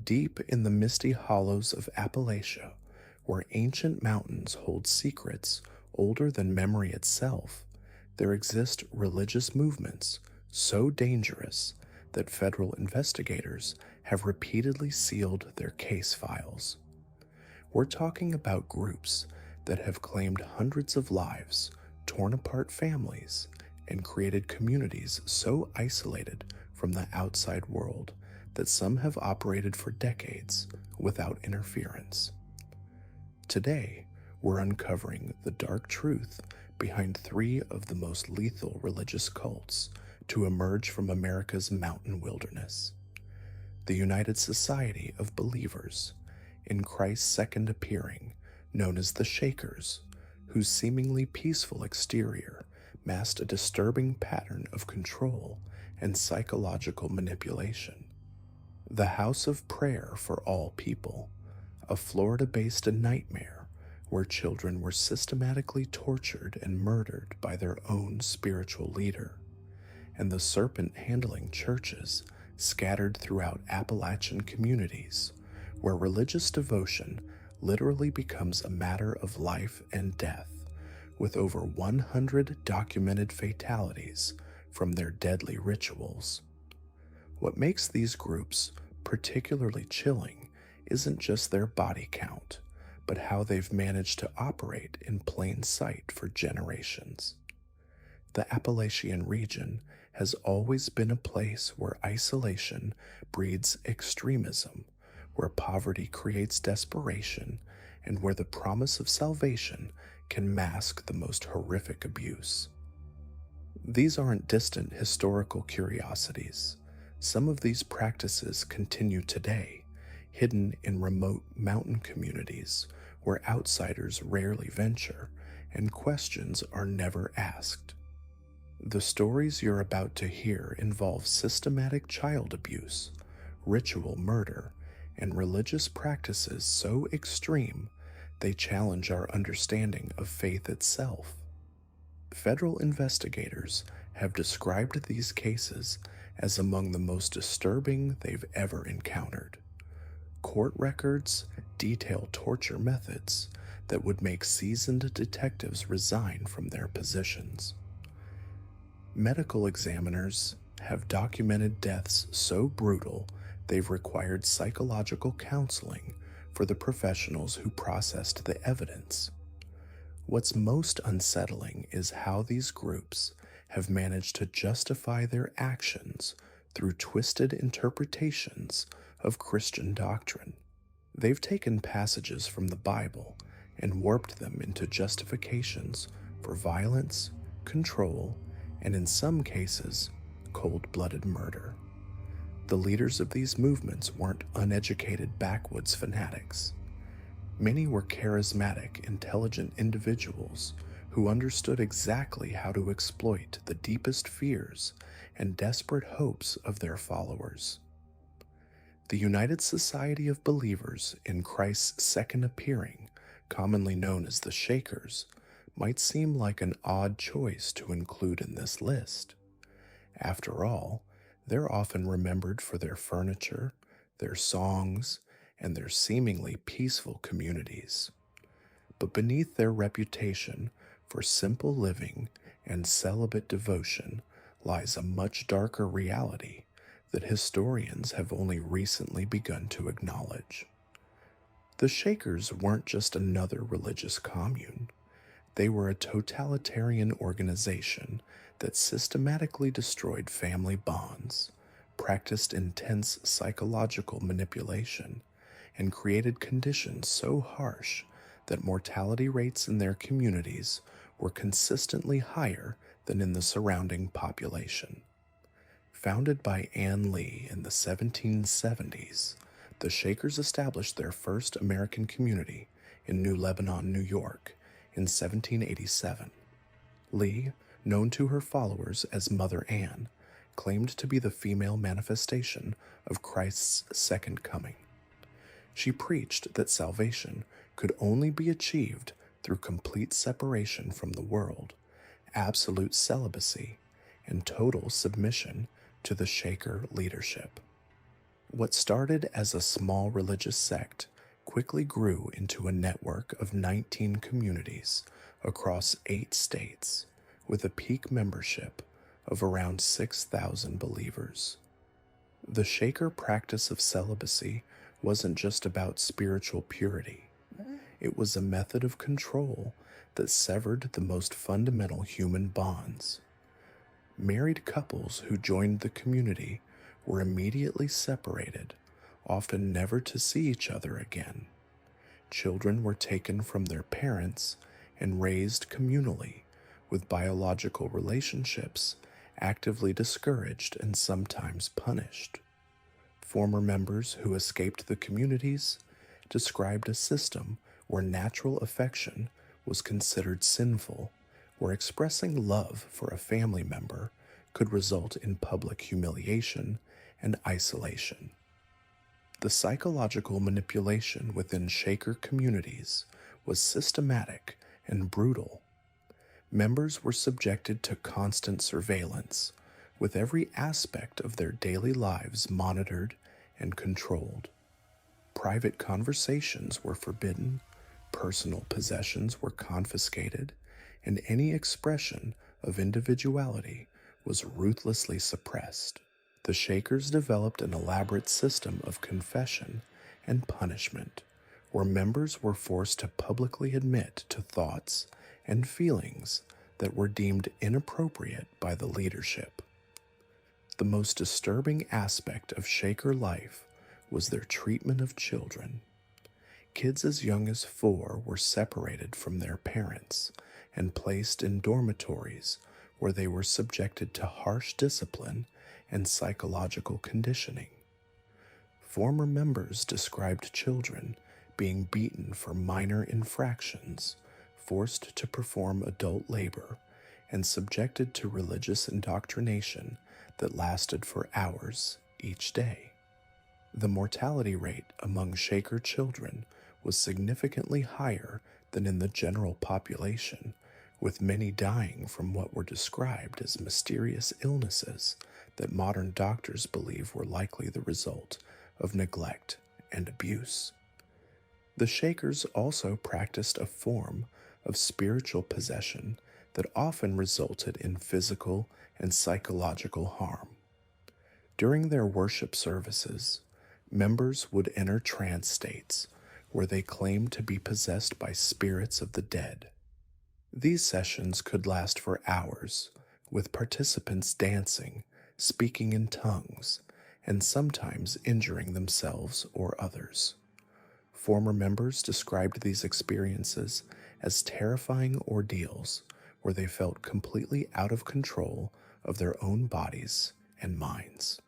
Deep in the misty hollows of Appalachia, where ancient mountains hold secrets older than memory itself, there exist religious movements so dangerous that federal investigators have repeatedly sealed their case files. We're talking about groups that have claimed hundreds of lives, torn apart families, and created communities so isolated from the outside world that some have operated for decades without interference. Today, we're uncovering the dark truth behind three of the most lethal religious cults to emerge from America's mountain wilderness: the United Society of Believers, in Christ's second appearing, known as the Shakers, whose seemingly peaceful exterior masked a disturbing pattern of control and psychological manipulation; the House of Prayer for All People, a Florida-based nightmare where children were systematically tortured and murdered by their own spiritual leader; and the serpent-handling churches scattered throughout Appalachian communities, where religious devotion literally becomes a matter of life and death, with over 100 documented fatalities from their deadly rituals. What makes these groups particularly chilling isn't just their body count, but how they've managed to operate in plain sight for generations. The Appalachian region has always been a place where isolation breeds extremism, where poverty creates desperation, and where the promise of salvation can mask the most horrific abuse. These aren't distant historical curiosities. Some of these practices continue today, hidden in remote mountain communities where outsiders rarely venture and questions are never asked. The stories you're about to hear involve systematic child abuse, ritual murder, and religious practices so extreme they challenge our understanding of faith itself. Federal investigators have described these cases as among the most disturbing they've ever encountered. Court records detail torture methods that would make seasoned detectives resign from their positions. Medical examiners have documented deaths so brutal they've required psychological counseling for the professionals who processed the evidence. What's most unsettling is how these groups have managed to justify their actions through twisted interpretations of Christian doctrine. They've taken passages from the Bible and warped them into justifications for violence, control, and in some cases, cold-blooded murder. The leaders of these movements weren't uneducated backwoods fanatics. Many were charismatic, intelligent individuals who understood exactly how to exploit the deepest fears and desperate hopes of their followers. The United Society of Believers in Christ's second appearing, commonly known as the Shakers, might seem like an odd choice to include in this list. After all, they're often remembered for their furniture, their songs, and their seemingly peaceful communities. But beneath their reputation for simple living and celibate devotion lies a much darker reality that historians have only recently begun to acknowledge. The Shakers weren't just another religious commune. They were a totalitarian organization that systematically destroyed family bonds, practiced intense psychological manipulation, and created conditions so harsh that mortality rates in their communities were consistently higher than in the surrounding population. Founded by Ann Lee in the 1770s, the Shakers established their first American community in New Lebanon, New York, in 1787. Lee, known to her followers as Mother Ann, claimed to be the female manifestation of Christ's second coming. She preached that salvation could only be achieved through complete separation from the world, absolute celibacy, and total submission to the Shaker leadership. What started as a small religious sect quickly grew into a network of 19 communities across 8 states, with a peak membership of around 6,000 believers. The Shaker practice of celibacy wasn't just about spiritual purity, it was a method of control that severed the most fundamental human bonds. Married couples who joined the community were immediately separated, often never to see each other again. Children were taken from their parents and raised communally, with biological relationships actively discouraged and sometimes punished. Former members who escaped the communities described a system where natural affection was considered sinful, where expressing love for a family member could result in public humiliation and isolation. The psychological manipulation within Shaker communities was systematic and brutal. Members were subjected to constant surveillance, with every aspect of their daily lives monitored and controlled. Private conversations were forbidden, personal possessions were confiscated, and any expression of individuality was ruthlessly suppressed. The Shakers developed an elaborate system of confession and punishment, where members were forced to publicly admit to thoughts and feelings that were deemed inappropriate by the leadership. The most disturbing aspect of Shaker life was their treatment of children. Kids as young as 4 were separated from their parents and placed in dormitories where they were subjected to harsh discipline and psychological conditioning. Former members described children being beaten for minor infractions, forced to perform adult labor, and subjected to religious indoctrination that lasted for hours each day. The mortality rate among Shaker children was significantly higher than in the general population, with many dying from what were described as mysterious illnesses that modern doctors believe were likely the result of neglect and abuse. The Shakers also practiced a form of spiritual possession that often resulted in physical and psychological harm. During their worship services, members would enter trance states where they claimed to be possessed by spirits of the dead. These sessions could last for hours, with participants dancing, speaking in tongues, and sometimes injuring themselves or others. Former members described these experiences as terrifying ordeals where they felt completely out of control of their own bodies and minds.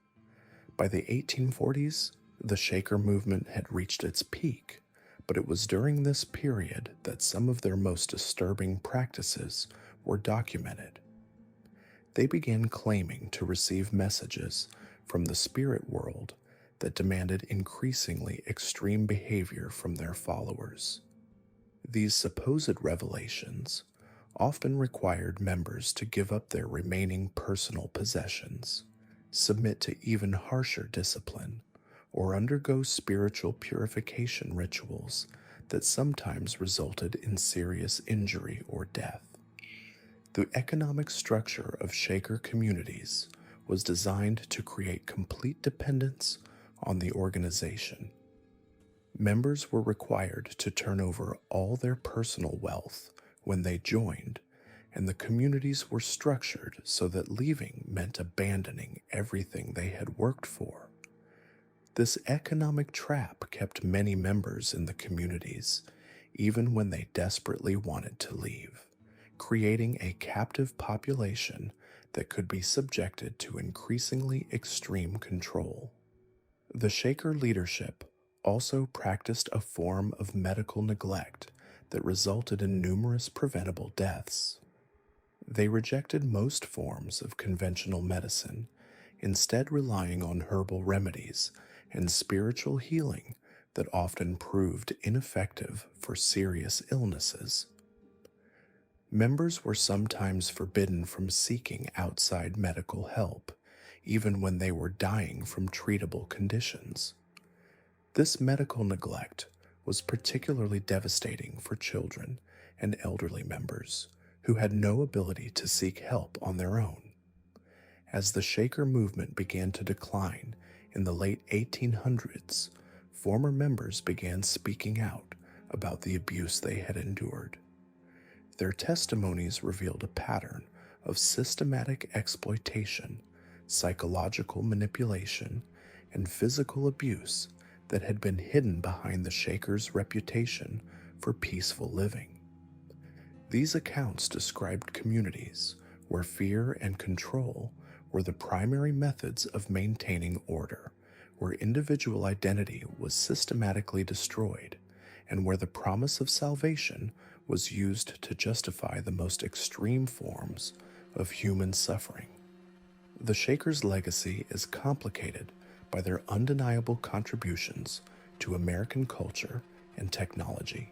By the 1840s, the Shaker movement had reached its peak, but it was during this period that some of their most disturbing practices were documented. They began claiming to receive messages from the spirit world that demanded increasingly extreme behavior from their followers. These supposed revelations often required members to give up their remaining personal possessions, submit to even harsher discipline, or undergo spiritual purification rituals that sometimes resulted in serious injury or death. The economic structure of Shaker communities was designed to create complete dependence on the organization. Members were required to turn over all their personal wealth when they joined, and the communities were structured so that leaving meant abandoning everything they had worked for. This economic trap kept many members in the communities, even when they desperately wanted to leave, creating a captive population that could be subjected to increasingly extreme control. The Shaker leadership also practiced a form of medical neglect that resulted in numerous preventable deaths. They rejected most forms of conventional medicine, instead relying on herbal remedies and spiritual healing that often proved ineffective for serious illnesses. Members were sometimes forbidden from seeking outside medical help, even when they were dying from treatable conditions. This medical neglect was particularly devastating for children and elderly members who had no ability to seek help on their own. As the Shaker movement began to decline in the late 1800s, former members began speaking out about the abuse they had endured. Their testimonies revealed a pattern of systematic exploitation, psychological manipulation, and physical abuse that had been hidden behind the Shakers' reputation for peaceful living. These accounts described communities where fear and control were the primary methods of maintaining order, where individual identity was systematically destroyed, and where the promise of salvation was used to justify the most extreme forms of human suffering. The Shakers' legacy is complicated by their undeniable contributions to American culture and technology.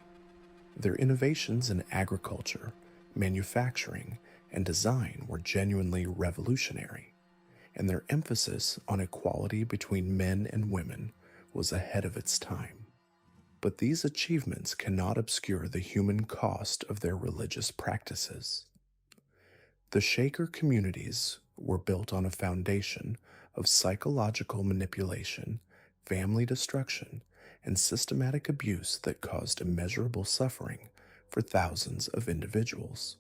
Their innovations in agriculture, manufacturing, and design were genuinely revolutionary, and their emphasis on equality between men and women was ahead of its time. But these achievements cannot obscure the human cost of their religious practices. The Shaker communities were built on a foundation of psychological manipulation, family destruction, and systematic abuse that caused immeasurable suffering for thousands of individuals.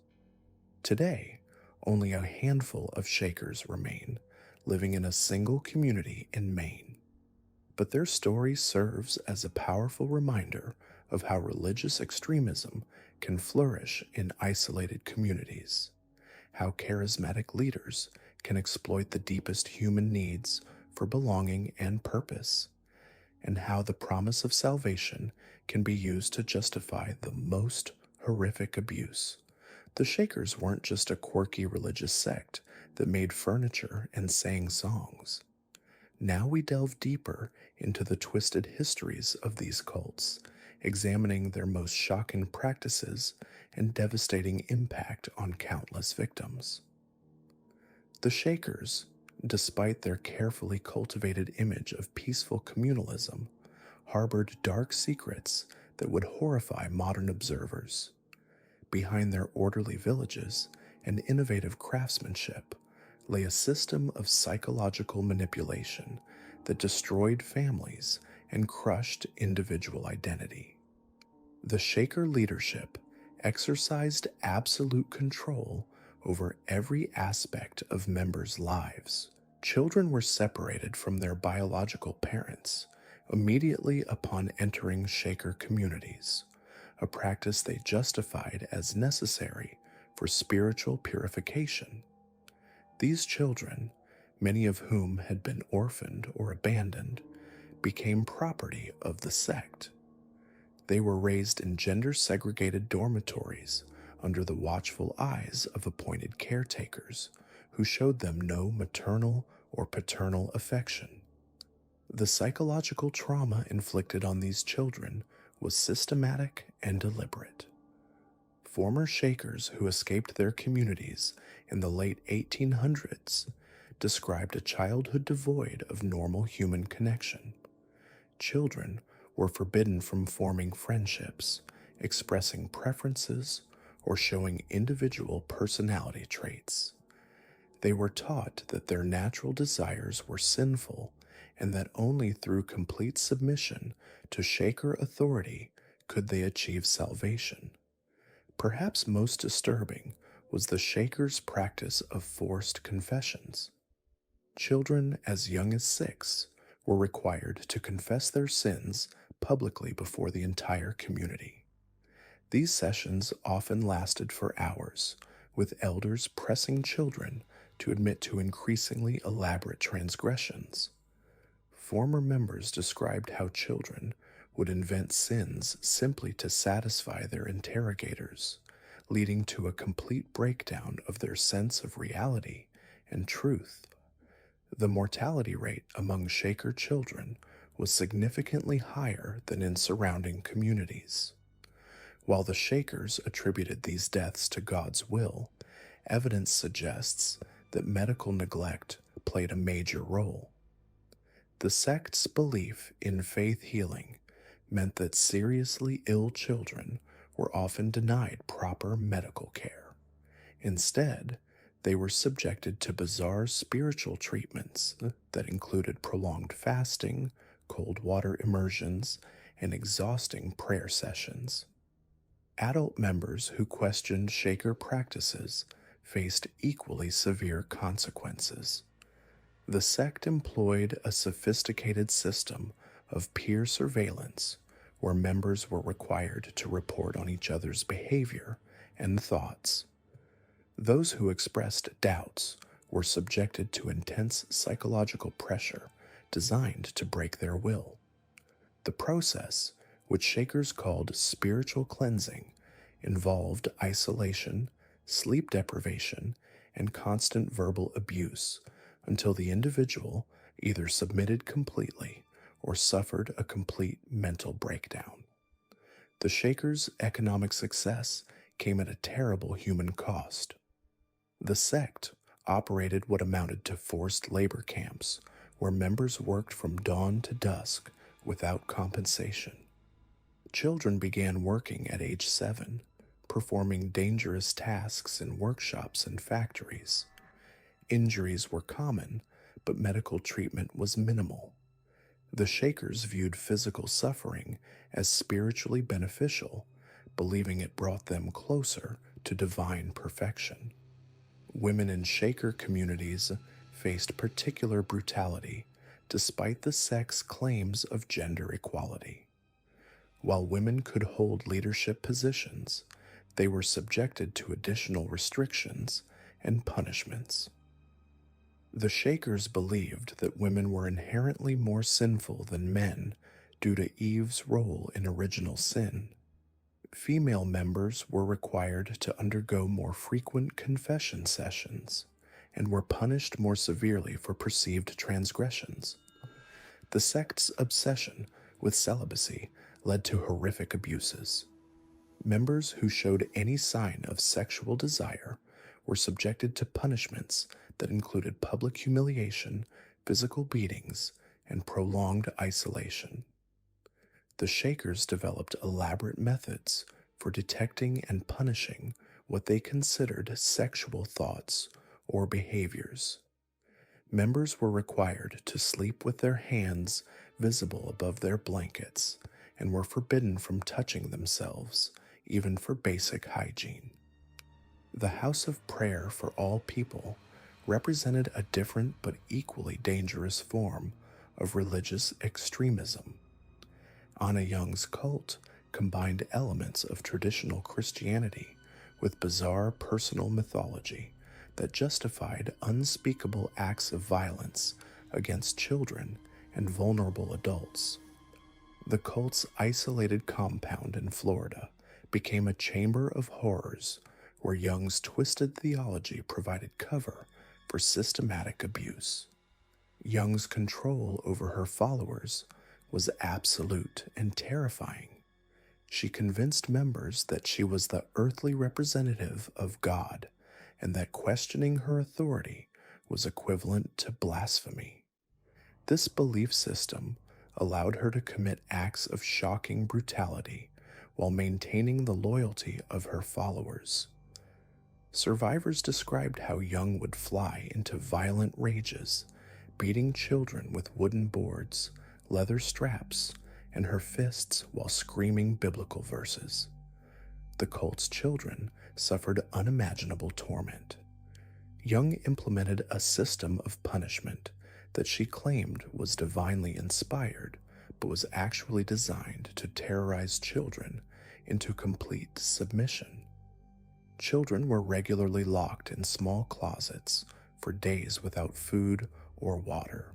Today, only a handful of Shakers remain, living in a single community in Maine. But their story serves as a powerful reminder of how religious extremism can flourish in isolated communities, how charismatic leaders can exploit the deepest human needs for belonging and purpose, and how the promise of salvation can be used to justify the most horrific abuse. The Shakers weren't just a quirky religious sect that made furniture and sang songs. Now we delve deeper into the twisted histories of these cults, examining their most shocking practices and devastating impact on countless victims. The Shakers, despite their carefully cultivated image of peaceful communalism, harbored dark secrets that would horrify modern observers. Behind their orderly villages and innovative craftsmanship lay a system of psychological manipulation that destroyed families and crushed individual identity. The Shaker leadership exercised absolute control over every aspect of members' lives. Children were separated from their biological parents immediately upon entering Shaker communities, a practice they justified as necessary for spiritual purification. These children, many of whom had been orphaned or abandoned, became property of the sect. They were raised in gender-segregated dormitories under the watchful eyes of appointed caretakers who showed them no maternal or paternal affection. The psychological trauma inflicted on these children was systematic and deliberate. Former Shakers who escaped their communities in the late 1800s described a childhood devoid of normal human connection. Children were forbidden from forming friendships, expressing preferences, or showing individual personality traits. They were taught that their natural desires were sinful and that only through complete submission to Shaker authority could they achieve salvation. Perhaps most disturbing was the Shakers' practice of forced confessions. Children as young as 6 were required to confess their sins publicly before the entire community. These sessions often lasted for hours, with elders pressing children to admit to increasingly elaborate transgressions. Former members described how children would invent sins simply to satisfy their interrogators, leading to a complete breakdown of their sense of reality and truth. The mortality rate among Shaker children was significantly higher than in surrounding communities. While the Shakers attributed these deaths to God's will, evidence suggests that medical neglect played a major role. The sect's belief in faith healing meant that seriously ill children were often denied proper medical care. Instead, they were subjected to bizarre spiritual treatments that included prolonged fasting, cold water immersions, and exhausting prayer sessions. Adult members who questioned Shaker practices faced equally severe consequences. The sect employed a sophisticated system of peer surveillance where members were required to report on each other's behavior and thoughts. Those who expressed doubts were subjected to intense psychological pressure designed to break their will. The process, which Shakers called spiritual cleansing, involved isolation, sleep deprivation, and constant verbal abuse until the individual either submitted completely or suffered a complete mental breakdown. The Shakers' economic success came at a terrible human cost. The sect operated what amounted to forced labor camps where members worked from dawn to dusk without compensation. Children began working at age 7, performing dangerous tasks in workshops and factories. Injuries were common, but medical treatment was minimal. The Shakers viewed physical suffering as spiritually beneficial, believing it brought them closer to divine perfection. Women in Shaker communities faced particular brutality despite the sect's claims of gender equality. While women could hold leadership positions, they were subjected to additional restrictions and punishments. The Shakers believed that women were inherently more sinful than men due to Eve's role in original sin. Female members were required to undergo more frequent confession sessions and were punished more severely for perceived transgressions. The sect's obsession with celibacy led to horrific abuses. Members who showed any sign of sexual desire were subjected to punishments that included public humiliation, physical beatings, and prolonged isolation. The Shakers developed elaborate methods for detecting and punishing what they considered sexual thoughts or behaviors. Members were required to sleep with their hands visible above their blankets and were forbidden from touching themselves, even for basic hygiene. The House of Prayer for All People represented a different but equally dangerous form of religious extremism. Anna Young's cult combined elements of traditional Christianity with bizarre personal mythology that justified unspeakable acts of violence against children and vulnerable adults. The cult's isolated compound in Florida became a chamber of horrors where Young's twisted theology provided cover for systematic abuse. Young's control over her followers was absolute and terrifying. She convinced members that she was the earthly representative of God and that questioning her authority was equivalent to blasphemy. This belief system allowed her to commit acts of shocking brutality while maintaining the loyalty of her followers. Survivors described how Young would fly into violent rages, beating children with wooden boards, leather straps, and her fists while screaming biblical verses. The cult's children suffered unimaginable torment. Young implemented a system of punishment that she claimed was divinely inspired, but was actually designed to terrorize children into complete submission. Children were regularly locked in small closets for days without food or water.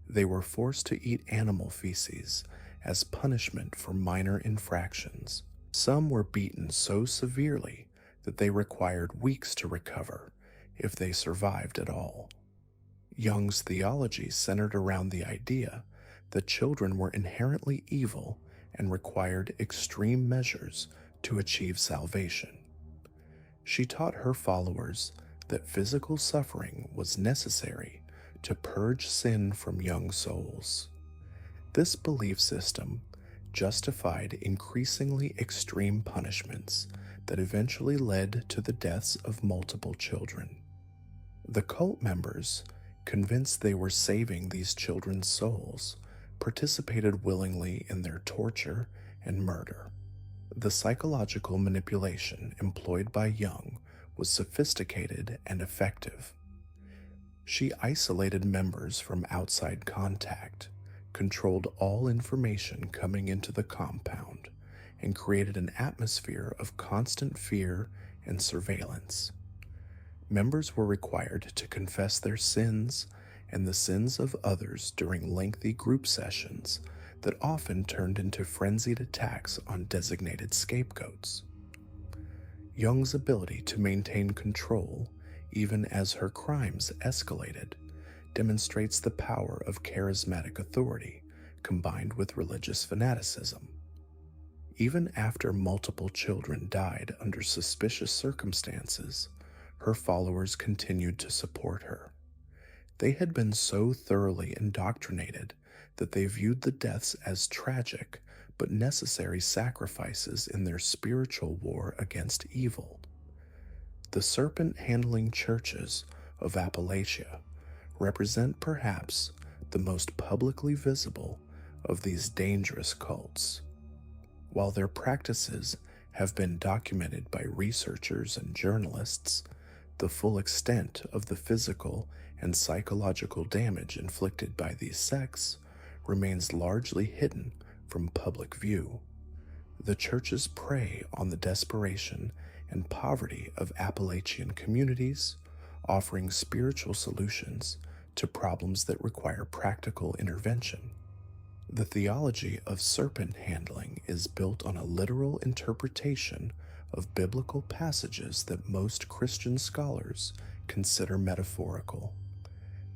They were forced to eat animal feces as punishment for minor infractions. Some were beaten so severely that they required weeks to recover if they survived at all. Young's theology centered around the idea that children were inherently evil and required extreme measures to achieve salvation. She taught her followers that physical suffering was necessary to purge sin from young souls. This belief system justified increasingly extreme punishments that eventually led to the deaths of multiple children. The cult members, convinced they were saving these children's souls, participated willingly in their torture and murder. The psychological manipulation employed by Young was sophisticated and effective. She isolated members from outside contact, controlled all information coming into the compound, and created an atmosphere of constant fear and surveillance. Members were required to confess their sins and the sins of others during lengthy group sessions that often turned into frenzied attacks on designated scapegoats. Young's ability to maintain control, even as her crimes escalated, demonstrates the power of charismatic authority combined with religious fanaticism. Even after multiple children died under suspicious circumstances, her followers continued to support her. They had been so thoroughly indoctrinated that they viewed the deaths as tragic but necessary sacrifices in their spiritual war against evil. The serpent-handling churches of Appalachia represent perhaps the most publicly visible of these dangerous cults. While their practices have been documented by researchers and journalists, the full extent of the physical and psychological damage inflicted by these sects remains largely hidden from public view. The churches prey on the desperation and poverty of Appalachian communities, offering spiritual solutions to problems that require practical intervention. The theology of serpent handling is built on a literal interpretation of biblical passages that most Christian scholars consider metaphorical.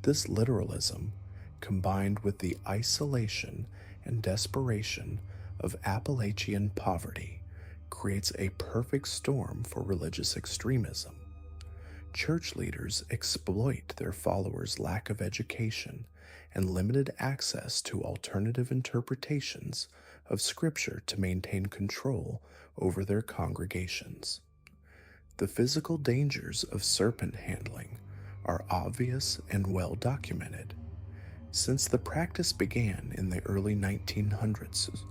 This literalism, combined with the isolation and desperation of Appalachian poverty, creates a perfect storm for religious extremism. Church leaders exploit their followers' lack of education and limited access to alternative interpretations of Scripture to maintain control over their congregations. The physical dangers of serpent handling are obvious and well documented. Since the practice began in the early 1900s,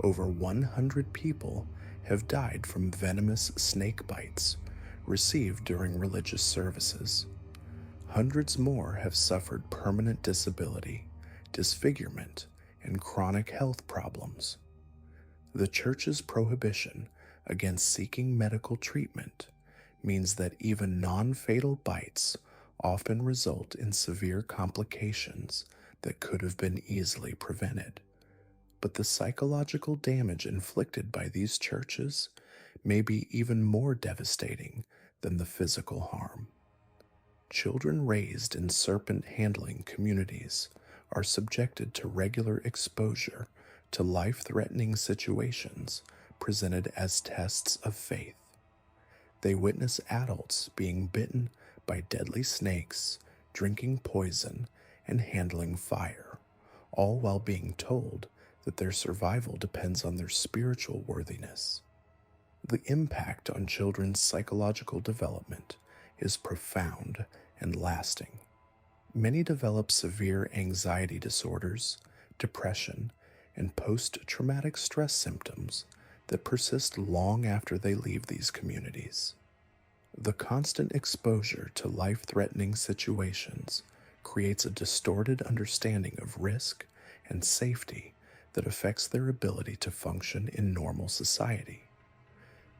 over 100 people have died from venomous snake bites received during religious services. Hundreds more have suffered permanent disability, disfigurement, and chronic health problems. The Church's prohibition against seeking medical treatment means that even non-fatal bites often result in severe complications that could have been easily prevented. But the psychological damage inflicted by these churches may be even more devastating than the physical harm. Children raised in serpent-handling communities are subjected to regular exposure to life-threatening situations presented as tests of faith. They witness adults being bitten by deadly snakes, drinking poison, and handling fire, all while being told that their survival depends on their spiritual worthiness. The impact on children's psychological development is profound and lasting. Many develop severe anxiety disorders, depression, and post-traumatic stress symptoms that persist long after they leave these communities. The constant exposure to life-threatening situations creates a distorted understanding of risk and safety that affects their ability to function in normal society.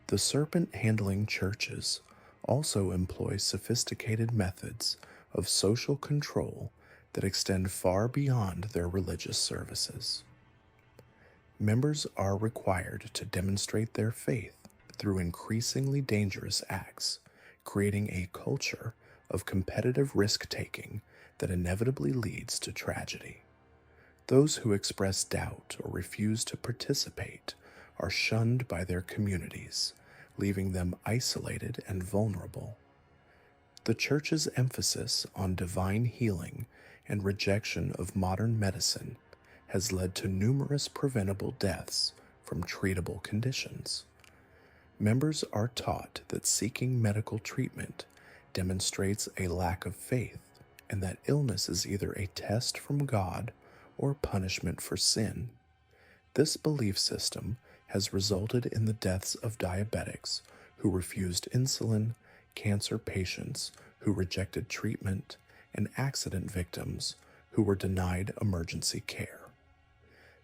The serpent-handling churches also employ sophisticated methods of social control that extend far beyond their religious services. Members are required to demonstrate their faith through increasingly dangerous acts, creating a culture of competitive risk-taking that inevitably leads to tragedy. Those who express doubt or refuse to participate are shunned by their communities, leaving them isolated and vulnerable. The Church's emphasis on divine healing and rejection of modern medicine has led to numerous preventable deaths from treatable conditions. Members are taught that seeking medical treatment demonstrates a lack of faith and that illness is either a test from God or punishment for sin. This belief system has resulted in the deaths of diabetics who refused insulin, cancer patients who rejected treatment, and accident victims who were denied emergency care.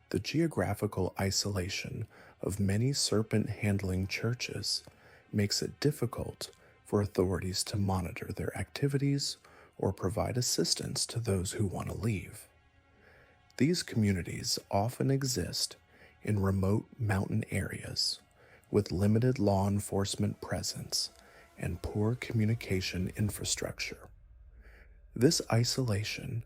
The geographical isolation of many serpent-handling churches makes it difficult for authorities to monitor their activities or provide assistance to those who want to leave. These communities often exist in remote mountain areas with limited law enforcement presence and poor communication infrastructure. This isolation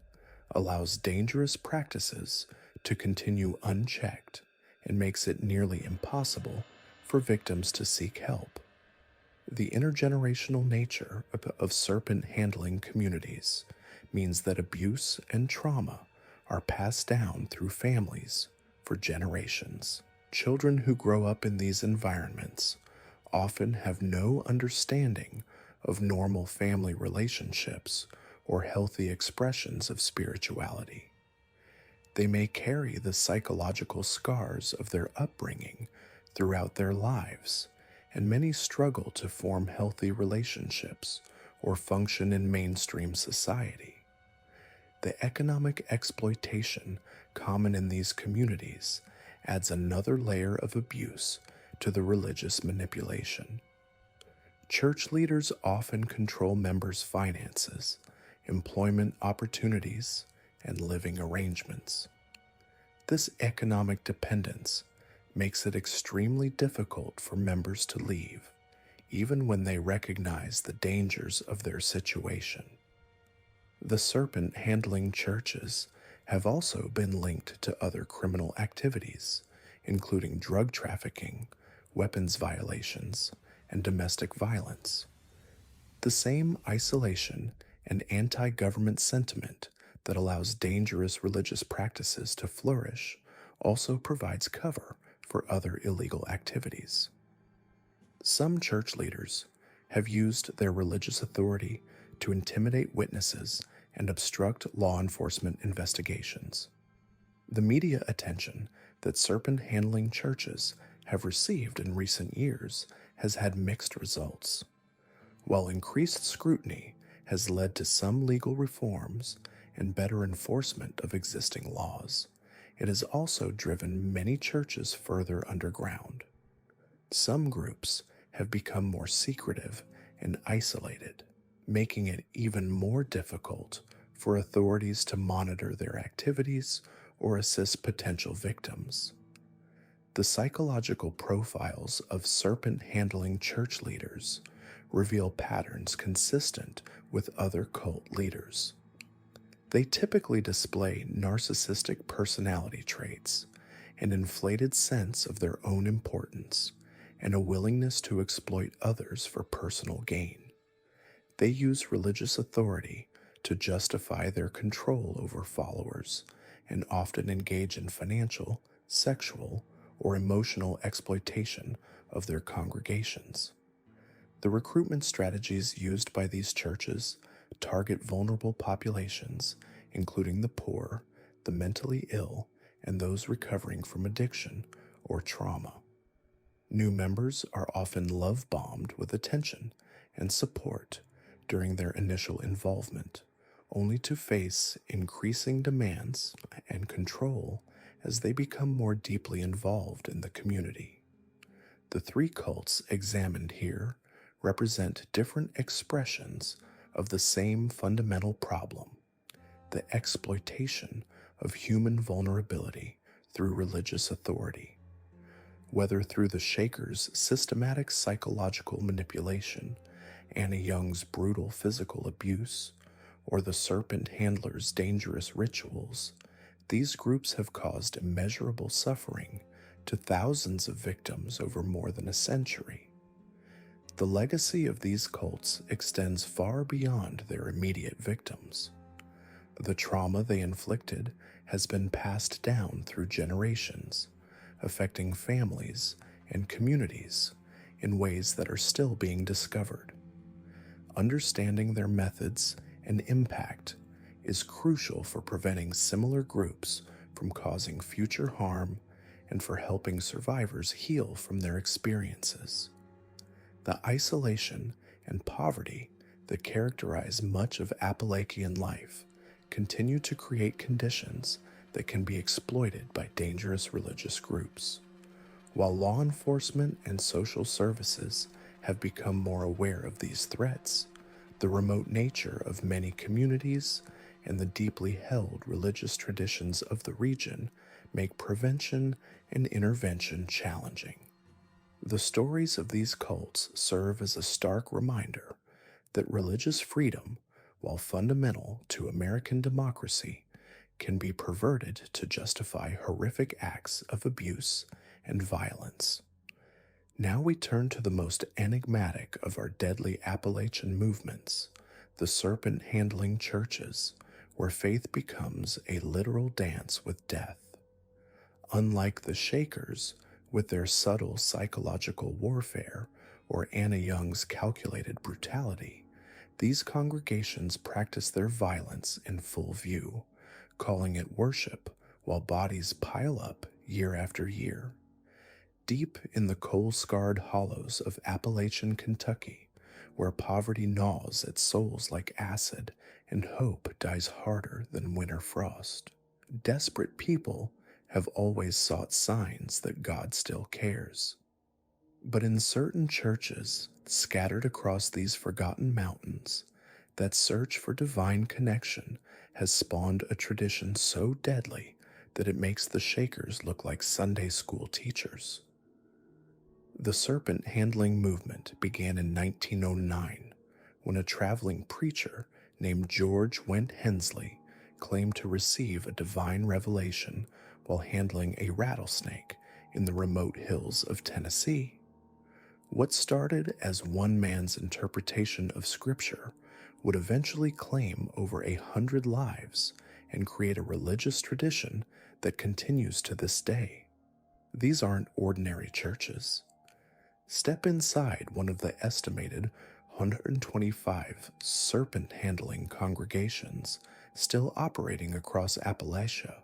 allows dangerous practices to continue unchecked and makes it nearly impossible for victims to seek help. The intergenerational nature of serpent-handling communities means that abuse and trauma are passed down through families for generations. Children who grow up in these environments often have no understanding of normal family relationships or healthy expressions of spirituality. They may carry the psychological scars of their upbringing throughout their lives, and many struggle to form healthy relationships or function in mainstream society. The economic exploitation common in these communities adds another layer of abuse to the religious manipulation. Church leaders often control members' finances, employment opportunities, and living arrangements. This economic dependence makes it extremely difficult for members to leave, even when they recognize the dangers of their situation. The serpent-handling churches have also been linked to other criminal activities, including drug trafficking, weapons violations, and domestic violence. The same isolation and anti-government sentiment that allows dangerous religious practices to flourish also provides cover for other illegal activities. Some church leaders have used their religious authority to intimidate witnesses and obstruct law enforcement investigations. The media attention that serpent-handling churches have received in recent years has had mixed results. While increased scrutiny has led to some legal reforms and better enforcement of existing laws, it has also driven many churches further underground. Some groups have become more secretive and isolated, making it even more difficult for authorities to monitor their activities or assist potential victims. The psychological profiles of serpent-handling church leaders reveal patterns consistent with other cult leaders. They typically display narcissistic personality traits, an inflated sense of their own importance, and a willingness to exploit others for personal gain. They use religious authority to justify their control over followers and often engage in financial, sexual, or emotional exploitation of their congregations. The recruitment strategies used by these churches target vulnerable populations, including the poor, the mentally ill, and those recovering from addiction or trauma. New members are often love-bombed with attention and support during their initial involvement, only to face increasing demands and control as they become more deeply involved in the community. The three cults examined here represent different expressions of the same fundamental problem: the exploitation of human vulnerability through religious authority. Whether through the Shakers' systematic psychological manipulation, Anna Young's brutal physical abuse, or the serpent handler's dangerous rituals, these groups have caused immeasurable suffering to thousands of victims over more than a century. The legacy of these cults extends far beyond their immediate victims. The trauma they inflicted has been passed down through generations, affecting families and communities in ways that are still being discovered. Understanding their methods and impact is crucial for preventing similar groups from causing future harm and for helping survivors heal from their experiences. The isolation and poverty that characterize much of Appalachian life continue to create conditions that can be exploited by dangerous religious groups. While law enforcement and social services have become more aware of these threats, the remote nature of many communities and the deeply held religious traditions of the region make prevention and intervention challenging. The stories of these cults serve as a stark reminder that religious freedom, while fundamental to American democracy, can be perverted to justify horrific acts of abuse and violence. Now we turn to the most enigmatic of our deadly Appalachian movements, the serpent-handling churches, where faith becomes a literal dance with death. Unlike the Shakers, with their subtle psychological warfare, or Anna Young's calculated brutality, these congregations practice their violence in full view, calling it worship while bodies pile up year after year. Deep in the coal-scarred hollows of Appalachian Kentucky, where poverty gnaws at souls like acid and hope dies harder than winter frost, desperate people have always sought signs that God still cares. But in certain churches scattered across these forgotten mountains, that search for divine connection has spawned a tradition so deadly that it makes the Shakers look like Sunday school teachers. The serpent handling movement began in 1909 when a traveling preacher named George Went Hensley claimed to receive a divine revelation while handling a rattlesnake in the remote hills of Tennessee. What started as one man's interpretation of Scripture would eventually claim over 100 lives and create a religious tradition that continues to this day. These aren't ordinary churches. Step inside one of the estimated 125 serpent-handling congregations still operating across Appalachia,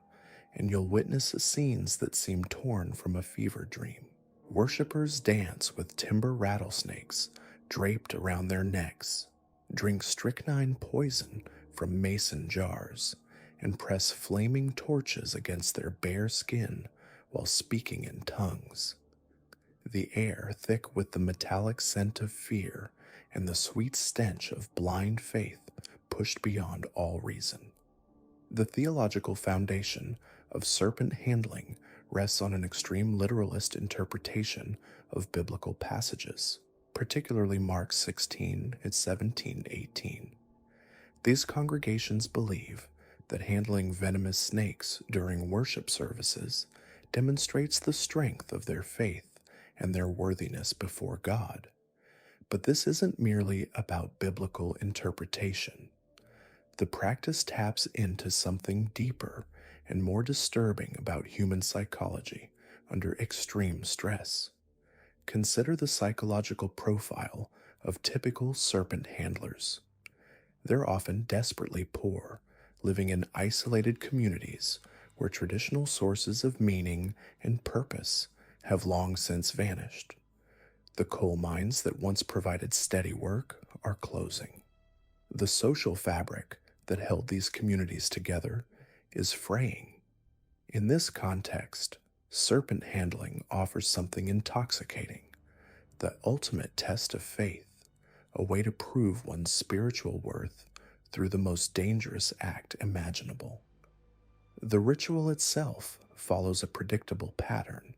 and you'll witness scenes that seem torn from a fever dream. Worshippers dance with timber rattlesnakes draped around their necks, drink strychnine poison from mason jars, and press flaming torches against their bare skin while speaking in tongues. The air thick with the metallic scent of fear and the sweet stench of blind faith pushed beyond all reason. The theological foundation of serpent handling rests on an extreme literalist interpretation of biblical passages, particularly Mark 16 and 17-18. These congregations believe that handling venomous snakes during worship services demonstrates the strength of their faith and their worthiness before God. But this isn't merely about biblical interpretation. The practice taps into something deeper and more disturbing about human psychology under extreme stress. Consider the psychological profile of typical serpent handlers. They're often desperately poor, living in isolated communities where traditional sources of meaning and purpose have long since vanished. The coal mines that once provided steady work are closing. The social fabric that held these communities together is fraying. In this context, serpent handling offers something intoxicating, the ultimate test of faith, a way to prove one's spiritual worth through the most dangerous act imaginable. The ritual itself follows a predictable pattern.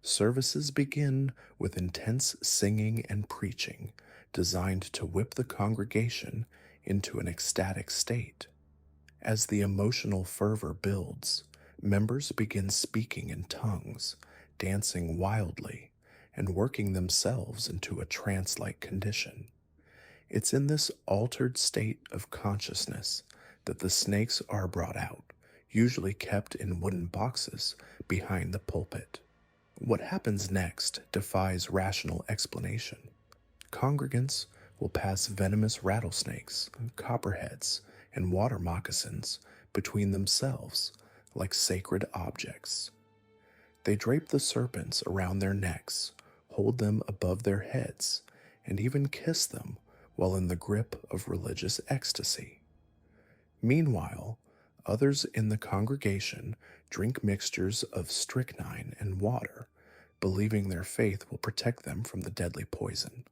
Services begin with intense singing and preaching designed to whip the congregation into an ecstatic state. As the emotional fervor builds, members begin speaking in tongues, dancing wildly, and working themselves into a trance-like condition. It's in this altered state of consciousness that the snakes are brought out, usually kept in wooden boxes behind the pulpit. What happens next defies rational explanation. Congregants will pass venomous rattlesnakes, copperheads, and water moccasins between themselves like sacred objects. They drape the serpents around their necks, hold them above their heads, and even kiss them while in the grip of religious ecstasy. Meanwhile, others in the congregation drink mixtures of strychnine and water, believing their faith will protect them from the deadly poison.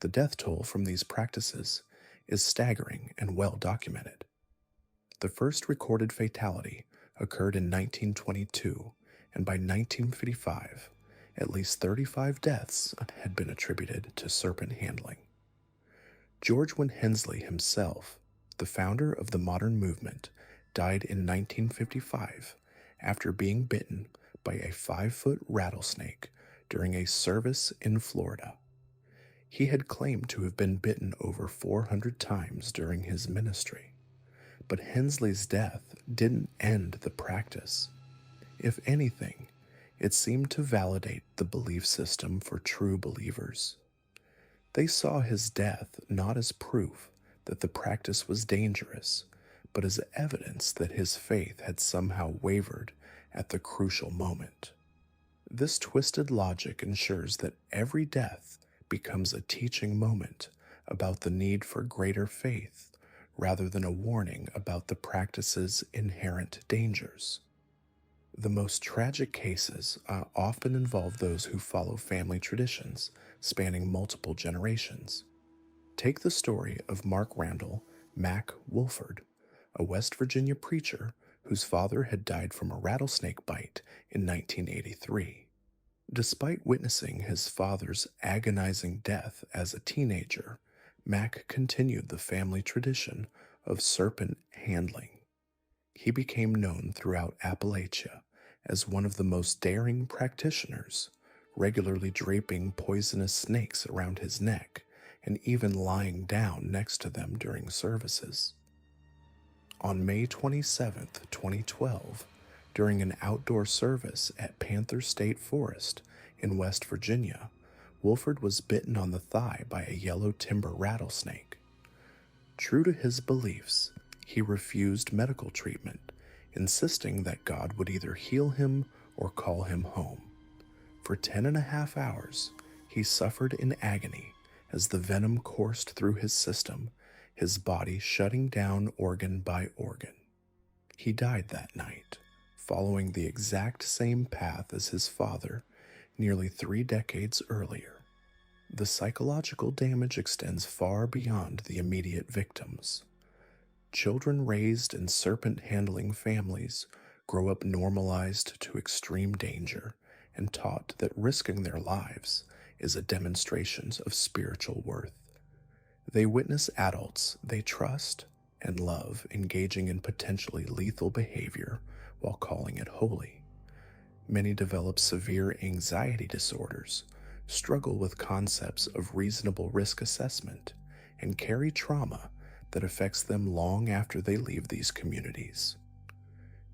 The death toll from these practices is staggering and well documented. The first recorded fatality occurred in 1922, and by 1955, at least 35 deaths had been attributed to serpent handling. George Wynne Hensley himself, the founder of the modern movement, died in 1955 after being bitten by a 5-foot rattlesnake during a service in Florida. He had claimed to have been bitten over 400 times during his ministry, but Hensley's death didn't end the practice. If anything, it seemed to validate the belief system for true believers. They saw his death not as proof that the practice was dangerous, but as evidence that his faith had somehow wavered at the crucial moment. This twisted logic ensures that every death becomes a teaching moment about the need for greater faith rather than a warning about the practice's inherent dangers. The most tragic cases often involve those who follow family traditions spanning multiple generations. Take the story of Mark Randall Mac Wolford, a West Virginia preacher whose father had died from a rattlesnake bite in 1983. Despite witnessing his father's agonizing death as a teenager, Mac continued the family tradition of serpent handling. He became known throughout Appalachia as one of the most daring practitioners, regularly draping poisonous snakes around his neck and even lying down next to them during services. On May 27, 2012, during an outdoor service at Panther State Forest in West Virginia, Wolford was bitten on the thigh by a yellow timber rattlesnake. True to his beliefs, he refused medical treatment, insisting that God would either heal him or call him home. For 10.5 hours, he suffered in agony as the venom coursed through his system, his body shutting down organ by organ. He died that night, following the exact same path as his father nearly 3 decades earlier. The psychological damage extends far beyond the immediate victims. Children raised in serpent-handling families grow up normalized to extreme danger and taught that risking their lives is a demonstration of spiritual worth. They witness adults they trust and love engaging in potentially lethal behavior while calling it holy. Many develop severe anxiety disorders, struggle with concepts of reasonable risk assessment, and carry trauma that affects them long after they leave these communities.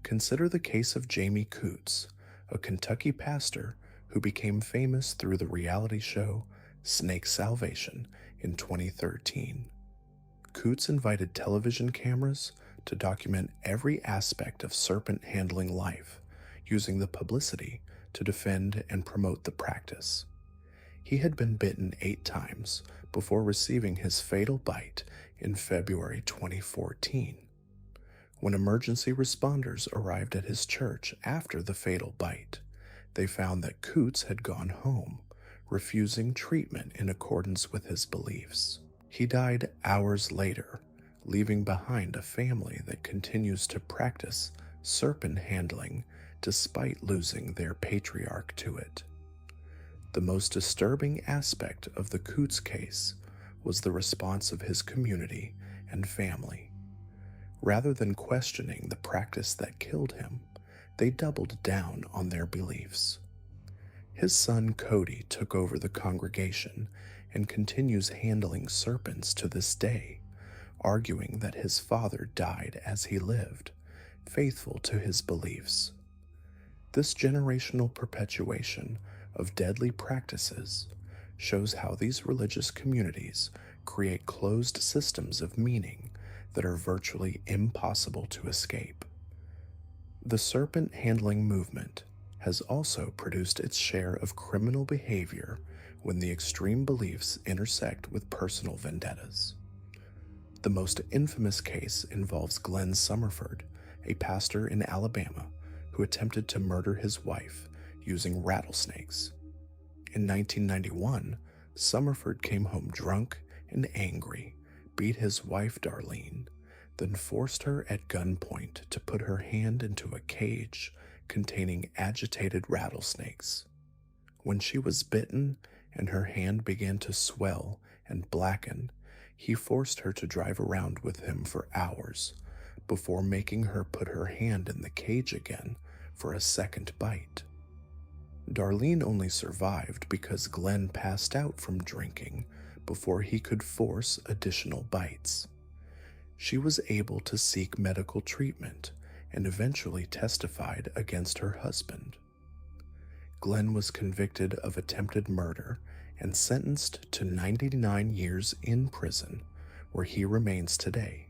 Consider the case of Jamie Coots, a Kentucky pastor who became famous through the reality show Snake Salvation in 2013. Coots invited television cameras to document every aspect of serpent handling life, using the publicity to defend and promote the practice. He had been bitten 8 times before receiving his fatal bite in February 2014. When emergency responders arrived at his church after the fatal bite, they found that Coots had gone home, refusing treatment in accordance with his beliefs. He died hours later, leaving behind a family that continues to practice serpent handling despite losing their patriarch to it. The most disturbing aspect of the Coots case was the response of his community and family. Rather than questioning the practice that killed him, they doubled down on their beliefs. His son Cody took over the congregation and continues handling serpents to this day, arguing that his father died as he lived, faithful to his beliefs. This generational perpetuation of deadly practices shows how these religious communities create closed systems of meaning that are virtually impossible to escape. The serpent handling movement has also produced its share of criminal behavior when the extreme beliefs intersect with personal vendettas. The most infamous case involves Glenn Summerford, a pastor in Alabama who attempted to murder his wife using rattlesnakes. In 1991, Summerford came home drunk and angry, beat his wife Darlene, then forced her at gunpoint to put her hand into a cage containing agitated rattlesnakes. When she was bitten and her hand began to swell and blacken, he forced her to drive around with him for hours before making her put her hand in the cage again for a second bite. Darlene only survived because Glenn passed out from drinking before he could force additional bites. She was able to seek medical treatment and eventually testified against her husband. Glenn was convicted of attempted murder and sentenced to 99 years in prison, where he remains today.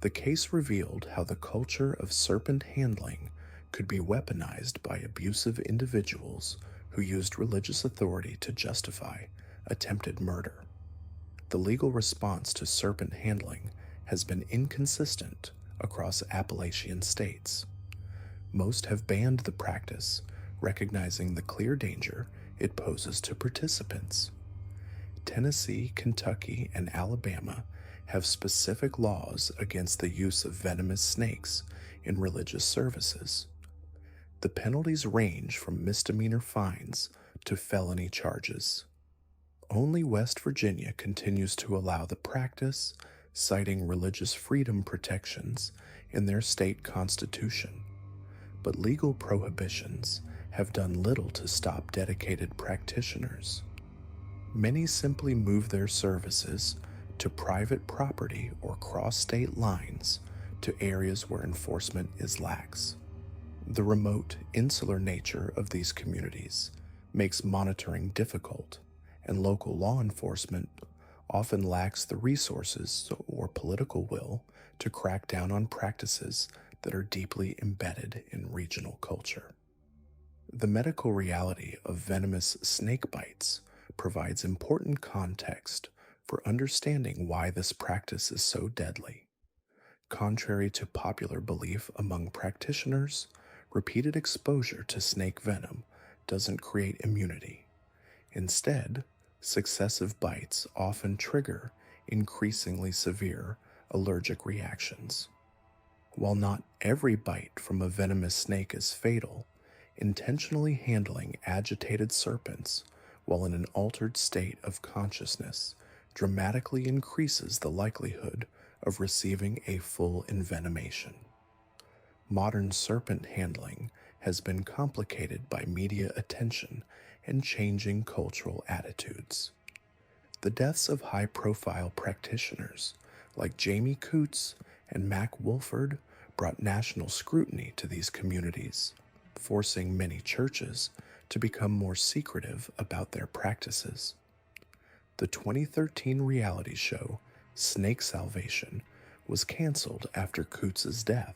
The case revealed how the culture of serpent handling could be weaponized by abusive individuals who used religious authority to justify attempted murder. The legal response to serpent handling has been inconsistent across Appalachian states. Most have banned the practice, recognizing the clear danger it poses to participants. Tennessee, Kentucky, and Alabama have specific laws against the use of venomous snakes in religious services. The penalties range from misdemeanor fines to felony charges. Only West Virginia continues to allow the practice, citing religious freedom protections in their state constitution. But legal prohibitions have done little to stop dedicated practitioners. Many simply move their services to private property or cross state lines to areas where enforcement is lax. The remote, insular nature of these communities makes monitoring difficult, and local law enforcement often lacks the resources or political will to crack down on practices that are deeply embedded in regional culture. The medical reality of venomous snake bites provides important context for understanding why this practice is so deadly. Contrary to popular belief among practitioners, repeated exposure to snake venom doesn't create immunity. Instead, successive bites often trigger increasingly severe allergic reactions. While not every bite from a venomous snake is fatal, intentionally handling agitated serpents while in an altered state of consciousness dramatically increases the likelihood of receiving a full envenomation. Modern serpent handling has been complicated by media attention and changing cultural attitudes. The deaths of high-profile practitioners like Jamie Coots and Mac Wolford brought national scrutiny to these communities, forcing many churches to become more secretive about their practices. The 2013 reality show Snake Salvation was canceled after Coots's death,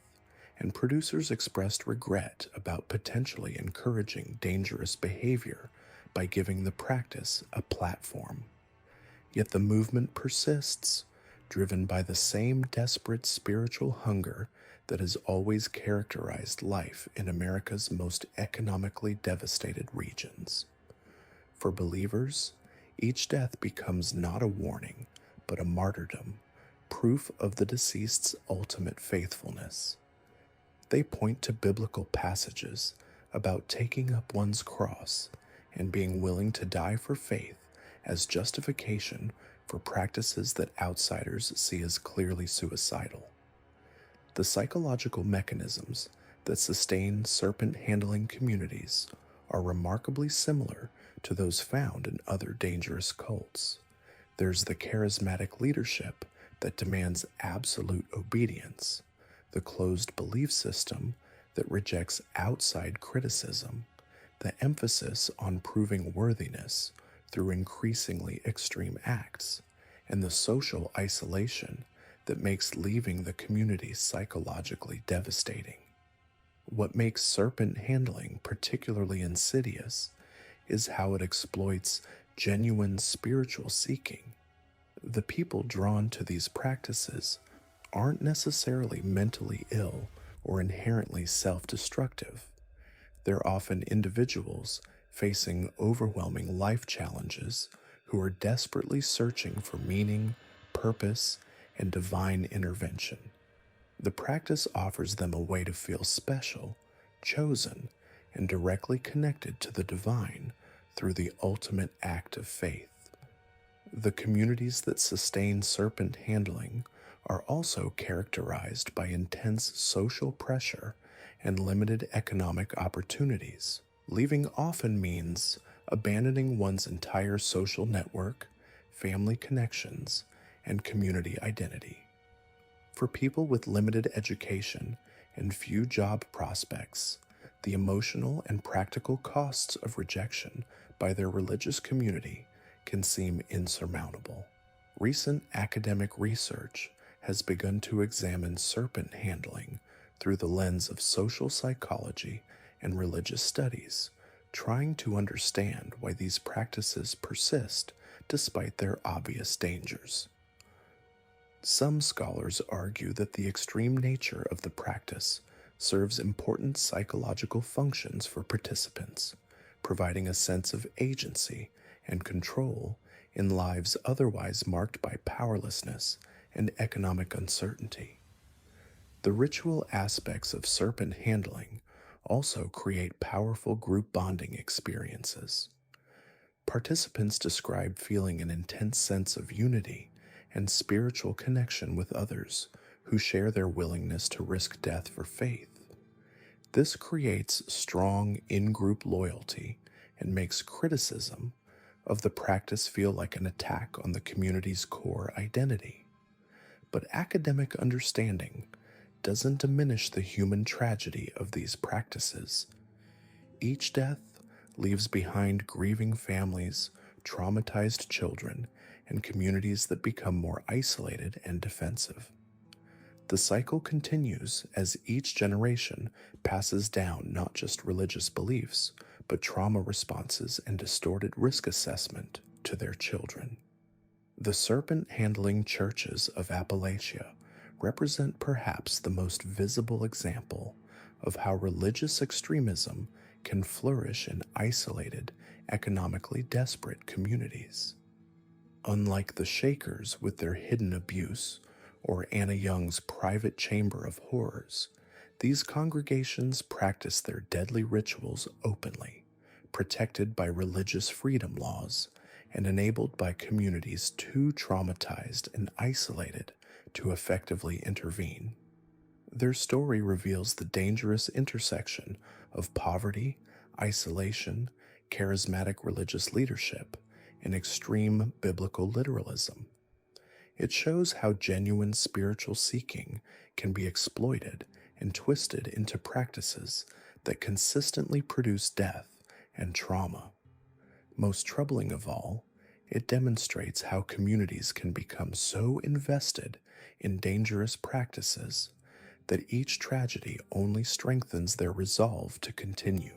and producers expressed regret about potentially encouraging dangerous behavior by giving the practice a platform. Yet the movement persists, driven by the same desperate spiritual hunger that has always characterized life in America's most economically devastated regions. For believers, each death becomes not a warning, but a martyrdom, proof of the deceased's ultimate faithfulness. They point to biblical passages about taking up one's cross and being willing to die for faith as justification for practices that outsiders see as clearly suicidal. The psychological mechanisms that sustain serpent-handling communities are remarkably similar to those found in other dangerous cults. There's the charismatic leadership that demands absolute obedience, the closed belief system that rejects outside criticism, the emphasis on proving worthiness through increasingly extreme acts, and the social isolation that makes leaving the community psychologically devastating. What makes serpent handling particularly insidious is how it exploits genuine spiritual seeking. The people drawn to these practices aren't necessarily mentally ill or inherently self-destructive. They're often individuals facing overwhelming life challenges who are desperately searching for meaning, purpose, and divine intervention. The practice offers them a way to feel special, chosen, and directly connected to the divine through the ultimate act of faith. The communities that sustain serpent handling are also characterized by intense social pressure and limited economic opportunities. Leaving often means abandoning one's entire social network, family connections, and community identity. For people with limited education and few job prospects, the emotional and practical costs of rejection by their religious community can seem insurmountable. Recent academic research has begun to examine serpent handling through the lens of social psychology and religious studies, trying to understand why these practices persist despite their obvious dangers. Some scholars argue that the extreme nature of the practice serves important psychological functions for participants, providing a sense of agency and control in lives otherwise marked by powerlessness and economic uncertainty. The ritual aspects of serpent handling also create powerful group bonding experiences. Participants describe feeling an intense sense of unity and spiritual connection with others who share their willingness to risk death for faith. This creates strong in-group loyalty and makes criticism of the practice feel like an attack on the community's core identity. But academic understanding doesn't diminish the human tragedy of these practices. Each death leaves behind grieving families, traumatized children, and communities that become more isolated and defensive. The cycle continues as each generation passes down not just religious beliefs, but trauma responses and distorted risk assessment to their children. The serpent-handling churches of Appalachia represent perhaps the most visible example of how religious extremism can flourish in isolated, economically desperate communities. Unlike the Shakers with their hidden abuse, or Anna Young's private chamber of horrors, these congregations practice their deadly rituals openly, protected by religious freedom laws, and enabled by communities too traumatized and isolated to effectively intervene. Their story reveals the dangerous intersection of poverty, isolation, charismatic religious leadership, and extreme biblical literalism. It shows how genuine spiritual seeking can be exploited and twisted into practices that consistently produce death and trauma. Most troubling of all, it demonstrates how communities can become so invested in dangerous practices that each tragedy only strengthens their resolve to continue.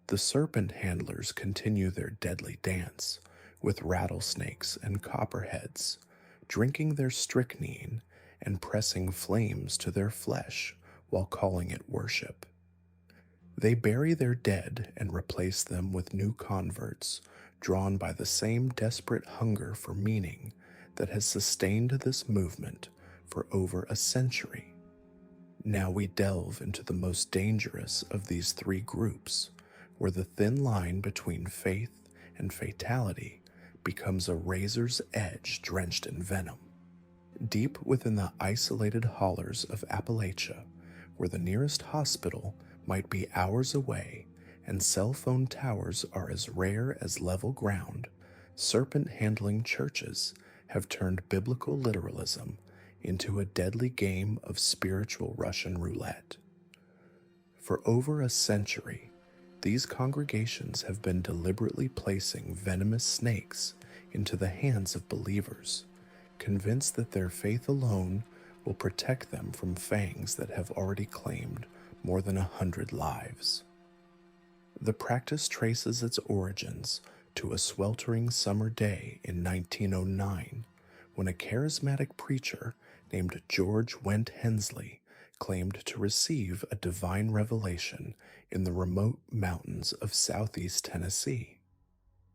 The serpent handlers continue their deadly dance with rattlesnakes and copperheads, drinking their strychnine and pressing flames to their flesh while calling it worship. They bury their dead and replace them with new converts, drawn by the same desperate hunger for meaning that has sustained this movement for over a century. Now we delve into the most dangerous of these three groups, where the thin line between faith and fatality becomes a razor's edge drenched in venom. Deep within the isolated hollers of Appalachia, where the nearest hospital might be hours away and cell phone towers are as rare as level ground, serpent-handling churches have turned biblical literalism into a deadly game of spiritual Russian roulette. For over a century, these congregations have been deliberately placing venomous snakes into the hands of believers, convinced that their faith alone will protect them from fangs that have already claimed more than 100 lives. The practice traces its origins to a sweltering summer day in 1909 when a charismatic preacher named George Went Hensley claimed to receive a divine revelation in the remote mountains of southeast Tennessee.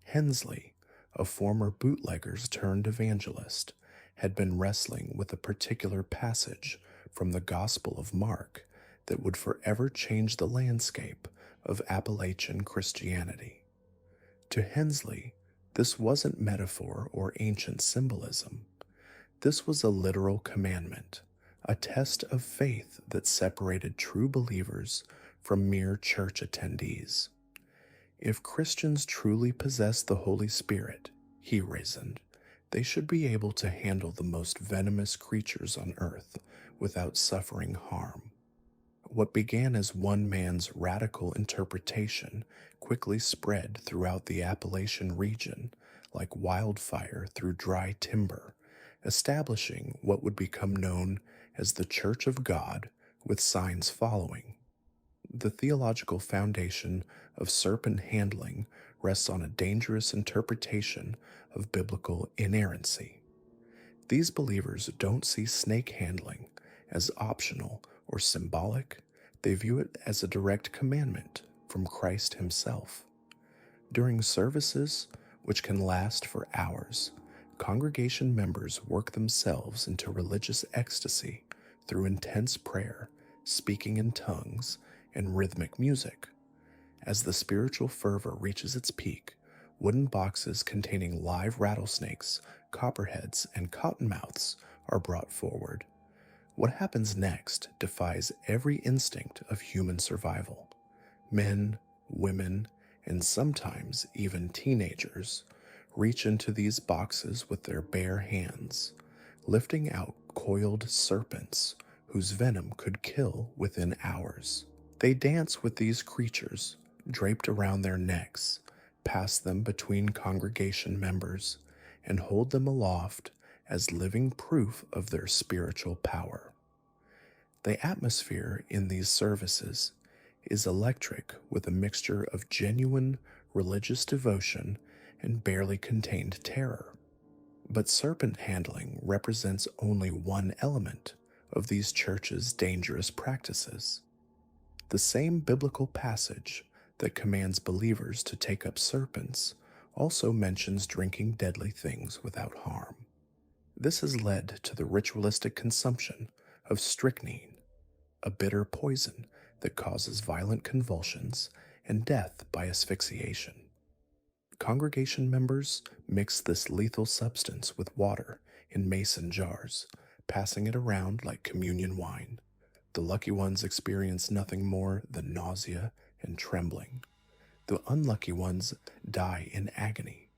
Hensley, a former bootleggers turned evangelist, had been wrestling with a particular passage from the Gospel of Mark that would forever change the landscape of Appalachian Christianity. To Hensley, this wasn't metaphor or ancient symbolism. This was a literal commandment, a test of faith that separated true believers from mere church attendees. If Christians truly possess the Holy Spirit, he reasoned, they should be able to handle the most venomous creatures on earth without suffering harm. What began as one man's radical interpretation quickly spread throughout the Appalachian region like wildfire through dry timber, establishing what would become known as the Church of God with signs following. The theological foundation of serpent handling rests on a dangerous interpretation of biblical inerrancy. These believers don't see snake handling as optional or symbolic, they view it as a direct commandment from Christ himself. During services, which can last for hours, congregation members work themselves into religious ecstasy through intense prayer, speaking in tongues, and rhythmic music. As the spiritual fervor reaches its peak, wooden boxes containing live rattlesnakes, copperheads, and cottonmouths are brought forward. What happens next defies every instinct of human survival. Men, women, and sometimes even teenagers reach into these boxes with their bare hands, lifting out coiled serpents whose venom could kill within hours. They dance with these creatures, draped around their necks, pass them between congregation members, and hold them aloft as living proof of their spiritual power. The atmosphere in these services is electric with a mixture of genuine religious devotion and barely contained terror. But serpent handling represents only one element of these churches' dangerous practices. The same biblical passage that commands believers to take up serpents also mentions drinking deadly things without harm. This has led to the ritualistic consumption of strychnine, a bitter poison that causes violent convulsions and death by asphyxiation. Congregation members mix this lethal substance with water in mason jars, passing it around like communion wine. The lucky ones experience nothing more than nausea and trembling. The unlucky ones die in agony.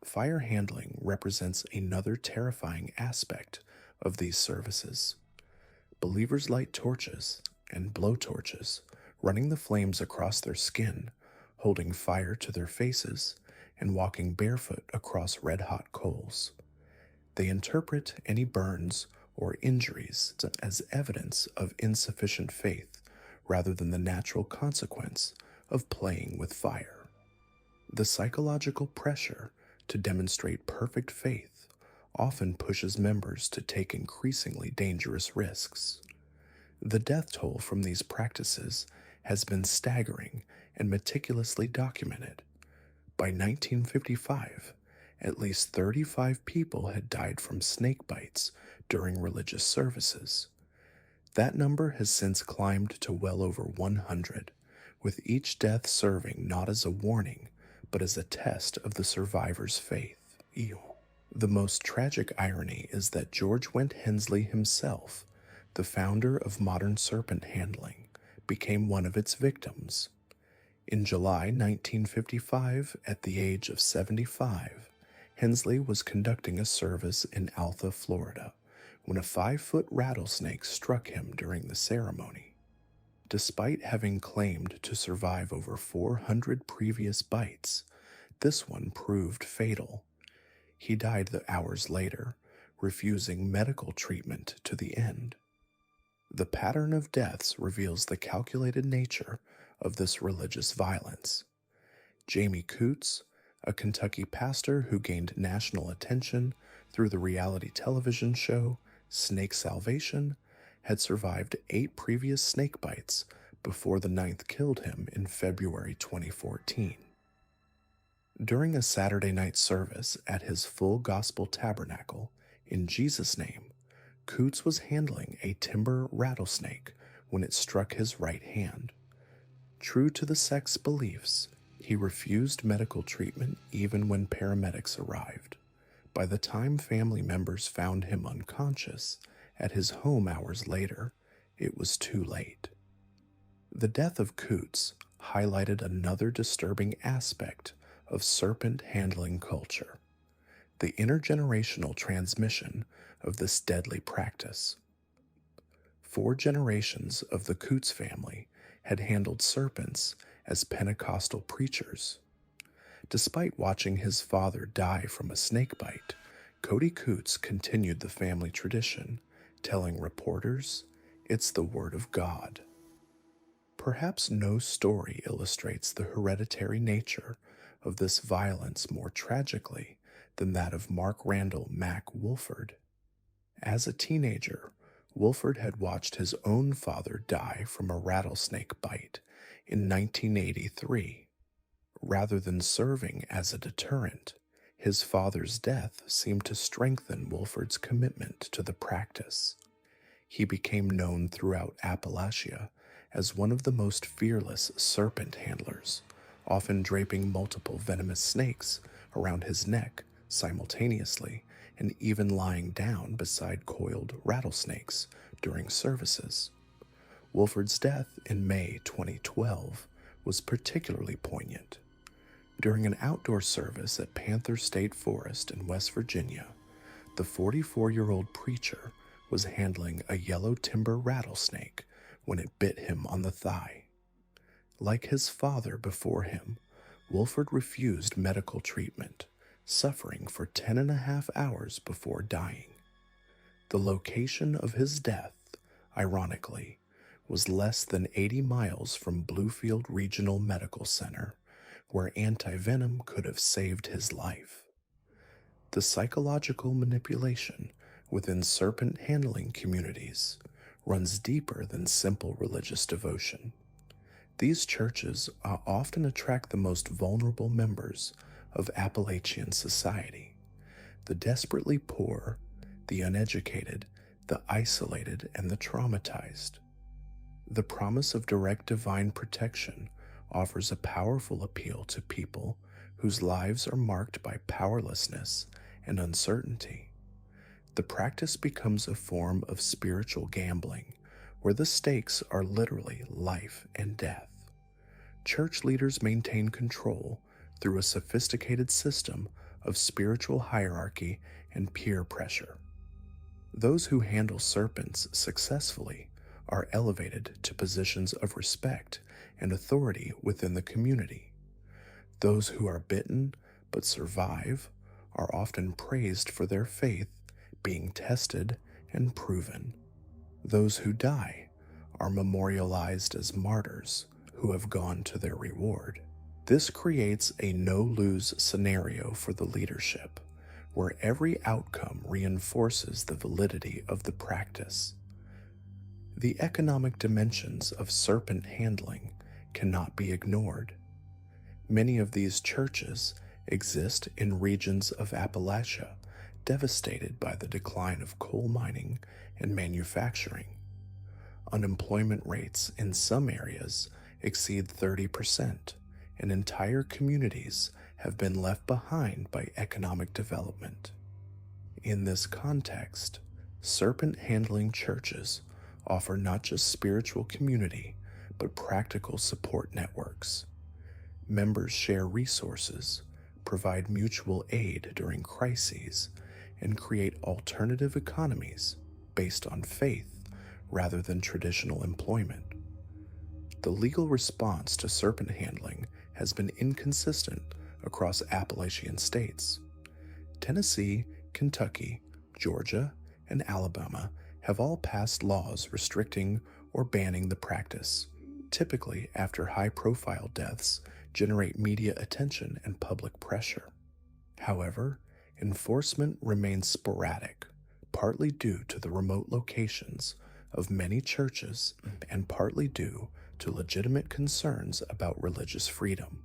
Fire handling represents another terrifying aspect of these services. Believers light torches and blow torches, running the flames across their skin, holding fire to their faces, and walking barefoot across red-hot coals. They interpret any burns or injuries as evidence of insufficient faith rather than the natural consequence of playing with fire. The psychological pressure to demonstrate perfect faith often pushes members to take increasingly dangerous risks. The death toll from these practices has been staggering and meticulously documented. By 1955, at least 35 people had died from snake bites during religious services. That number has since climbed to well over 100, with each death serving not as a warning, but as a test of the survivor's faith. The most tragic irony is that George Went Hensley himself, the founder of modern serpent handling, became one of its victims. In July 1955, at the age of 75, Hensley was conducting a service in Alpha, Florida, when a 5-foot rattlesnake struck him during the ceremony. Despite having claimed to survive over 400 previous bites, this one proved fatal. He died the hours later, refusing medical treatment to the end. The pattern of deaths reveals the calculated nature of this religious violence. Jamie Coots, a Kentucky pastor who gained national attention through the reality television show Snake Salvation, had survived 8 previous snake bites before the 9th killed him in February 2014. During a Saturday night service at his Full Gospel Tabernacle, in Jesus' name, Coots was handling a timber rattlesnake when it struck his right hand. True to the sect's beliefs, he refused medical treatment even when paramedics arrived. By the time family members found him unconscious at his home hours later, it was too late. The death of Coots highlighted another disturbing aspect of serpent handling culture: the intergenerational transmission of this deadly practice. 4 generations of the Coots family had handled serpents as Pentecostal preachers. Despite watching his father die from a snake bite, Cody Coots continued the family tradition, telling reporters, "It's the Word of God." Perhaps no story illustrates the hereditary nature of this violence more tragically than that of Mark Randall Mack Wolford. As a teenager, Wolford had watched his own father die from a rattlesnake bite in 1983. Rather than serving as a deterrent, his father's death seemed to strengthen Wolford's commitment to the practice. He became known throughout Appalachia as one of the most fearless serpent handlers, often draping multiple venomous snakes around his neck simultaneously and even lying down beside coiled rattlesnakes during services. Wolford's death in May 2012 was particularly poignant. During an outdoor service at Panther State Forest in West Virginia, the 44-year-old preacher was handling a yellow timber rattlesnake when it bit him on the thigh. Like his father before him, Wolford refused medical treatment, suffering for 10.5 hours before dying. The location of his death, ironically, was less than 80 miles from Bluefield Regional Medical Center, where anti-venom could have saved his life. The psychological manipulation within serpent handling communities runs deeper than simple religious devotion. These churches often attract the most vulnerable members of Appalachian society: the desperately poor, the uneducated, the isolated, and the traumatized. The promise of direct divine protection offers a powerful appeal to people whose lives are marked by powerlessness and uncertainty. The practice becomes a form of spiritual gambling, where the stakes are literally life and death. Church leaders maintain control through a sophisticated system of spiritual hierarchy and peer pressure. Those who handle serpents successfully are elevated to positions of respect and authority within the community. Those who are bitten but survive are often praised for their faith being tested and proven. Those who die are memorialized as martyrs who have gone to their reward. This creates a no-lose scenario for the leadership, where every outcome reinforces the validity of the practice. The economic dimensions of serpent handling cannot be ignored. Many of these churches exist in regions of Appalachia devastated by the decline of coal mining and manufacturing. Unemployment rates in some areas exceed 30%, and entire communities have been left behind by economic development. In this context, serpent handling churches offer not just spiritual community, but practical support networks. Members share resources, provide mutual aid during crises, and create alternative economies based on faith rather than traditional employment. The legal response to serpent handling has been inconsistent across Appalachian states. Tennessee, Kentucky, Georgia, and Alabama have all passed laws restricting or banning the practice, typically after high-profile deaths generate media attention and public pressure. However, enforcement remains sporadic, partly due to the remote locations of many churches and partly due to legitimate concerns about religious freedom.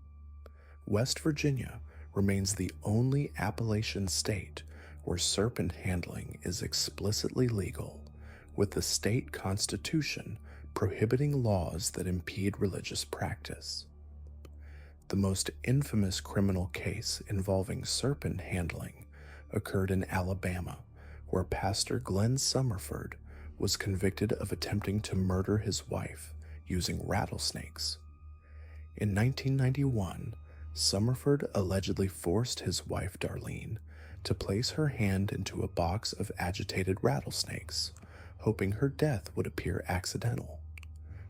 West Virginia remains the only Appalachian state where serpent handling is explicitly legal, with the state constitution prohibiting laws that impede religious practice. The most infamous criminal case involving serpent handling occurred in Alabama, where Pastor Glenn Summerford was convicted of attempting to murder his wife using rattlesnakes. In 1991, Summerford allegedly forced his wife Darlene to place her hand into a box of agitated rattlesnakes, hoping her death would appear accidental.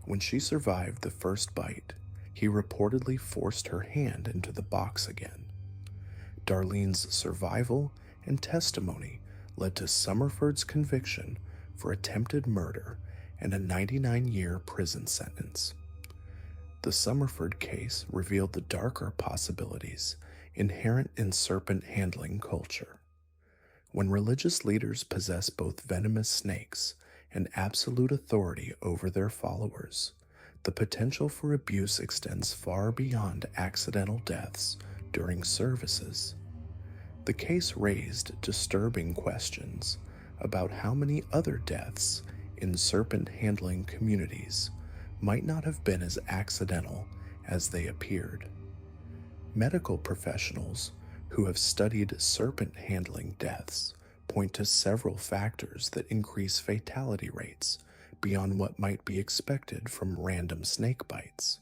When she survived the first bite, he reportedly forced her hand into the box again. Darlene's survival and testimony led to Summerford's conviction for attempted murder and a 99-year prison sentence. The Summerford case revealed the darker possibilities inherent in serpent handling culture. When religious leaders possess both venomous snakes and absolute authority over their followers, the potential for abuse extends far beyond accidental deaths during services. The case raised disturbing questions about how many other deaths in serpent handling communities might not have been as accidental as they appeared. Medical professionals who have studied serpent handling deaths point to several factors that increase fatality rates beyond what might be expected from random snake bites.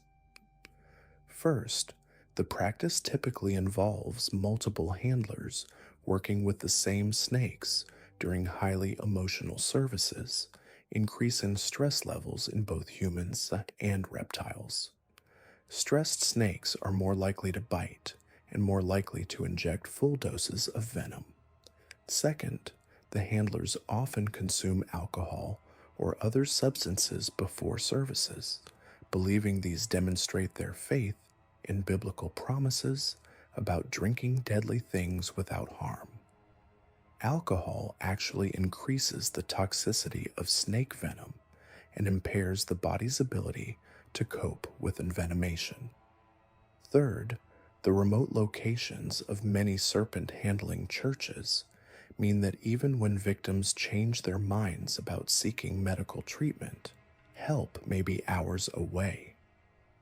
First, the practice typically involves multiple handlers working with the same snakes during highly emotional services, increasing stress levels in both humans and reptiles. Stressed snakes are more likely to bite and more likely to inject full doses of venom. Second, the handlers often consume alcohol or other substances before services, believing these demonstrate their faith in biblical promises about drinking deadly things without harm. Alcohol actually increases the toxicity of snake venom and impairs the body's ability to cope with envenomation. Third, the remote locations of many serpent handling churches mean that even when victims change their minds about seeking medical treatment, help may be hours away.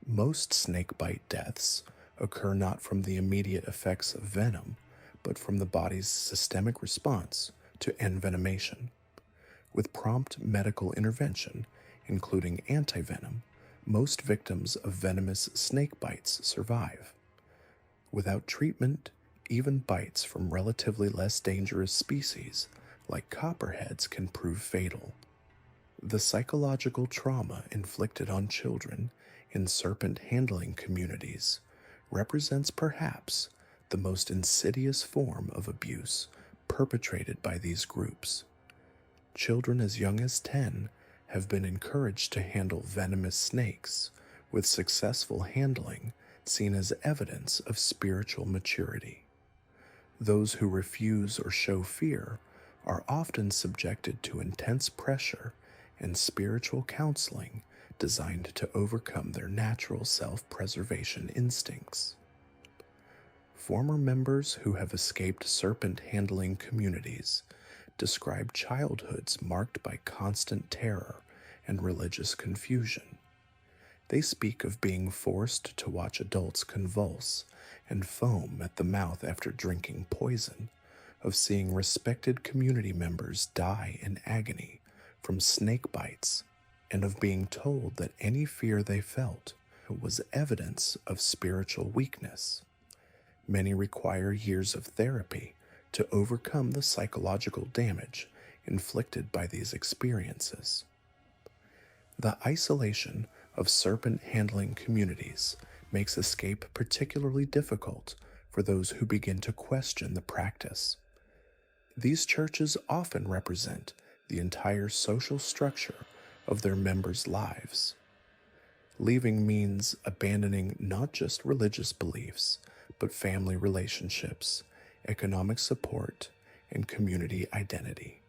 Most snakebite deaths occur not from the immediate effects of venom, but from the body's systemic response to envenomation. With prompt medical intervention, including antivenom, most victims of venomous snake bites survive. Without treatment, even bites from relatively less dangerous species, like copperheads, can prove fatal. The psychological trauma inflicted on children in serpent handling communities represents perhaps the most insidious form of abuse perpetrated by these groups. Children as young as 10 have been encouraged to handle venomous snakes, with successful handling seen as evidence of spiritual maturity. Those who refuse or show fear are often subjected to intense pressure and spiritual counseling designed to overcome their natural self-preservation instincts. Former members who have escaped serpent handling communities describe childhoods marked by constant terror and religious confusion. They speak of being forced to watch adults convulse and foam at the mouth after drinking poison, of seeing respected community members die in agony from snake bites, and of being told that any fear they felt was evidence of spiritual weakness. Many require years of therapy to overcome the psychological damage inflicted by these experiences. The isolation of serpent handling communities makes escape particularly difficult for those who begin to question the practice. These churches often represent the entire social structure of their members' lives. Leaving means abandoning not just religious beliefs, but family relationships, economic support, and community identity.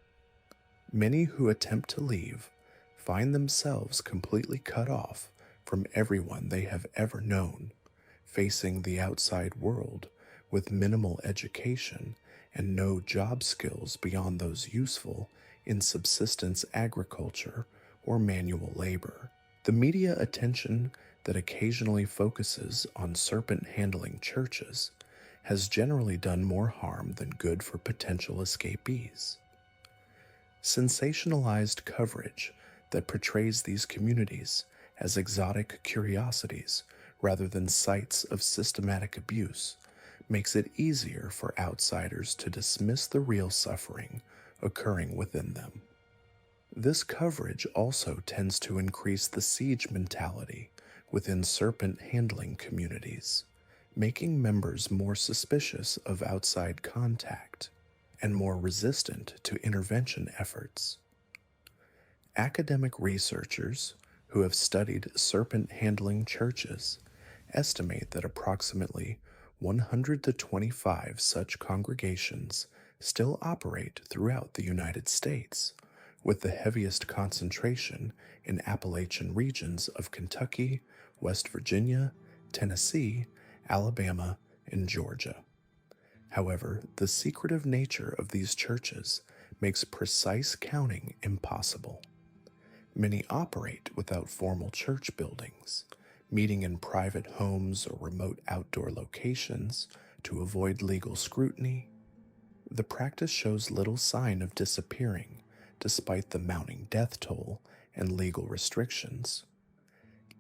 Many who attempt to leave find themselves completely cut off from everyone they have ever known, facing the outside world with minimal education and no job skills beyond those useful in subsistence agriculture or manual labor. The media attention that occasionally focuses on serpent handling churches has generally done more harm than good for potential escapees. Sensationalized coverage that portrays these communities as exotic curiosities rather than sites of systematic abuse makes it easier for outsiders to dismiss the real suffering occurring within them. This coverage also tends to increase the siege mentality within serpent handling communities, making members more suspicious of outside contact and more resistant to intervention efforts. Academic researchers who have studied serpent handling churches estimate that approximately 100 to 25 such congregations still operate throughout the United States, with the heaviest concentration in Appalachian regions of Kentucky, West Virginia, Tennessee, Alabama, and Georgia. However, the secretive nature of these churches makes precise counting impossible. Many operate without formal church buildings, meeting in private homes or remote outdoor locations to avoid legal scrutiny. The practice shows little sign of disappearing despite the mounting death toll and legal restrictions.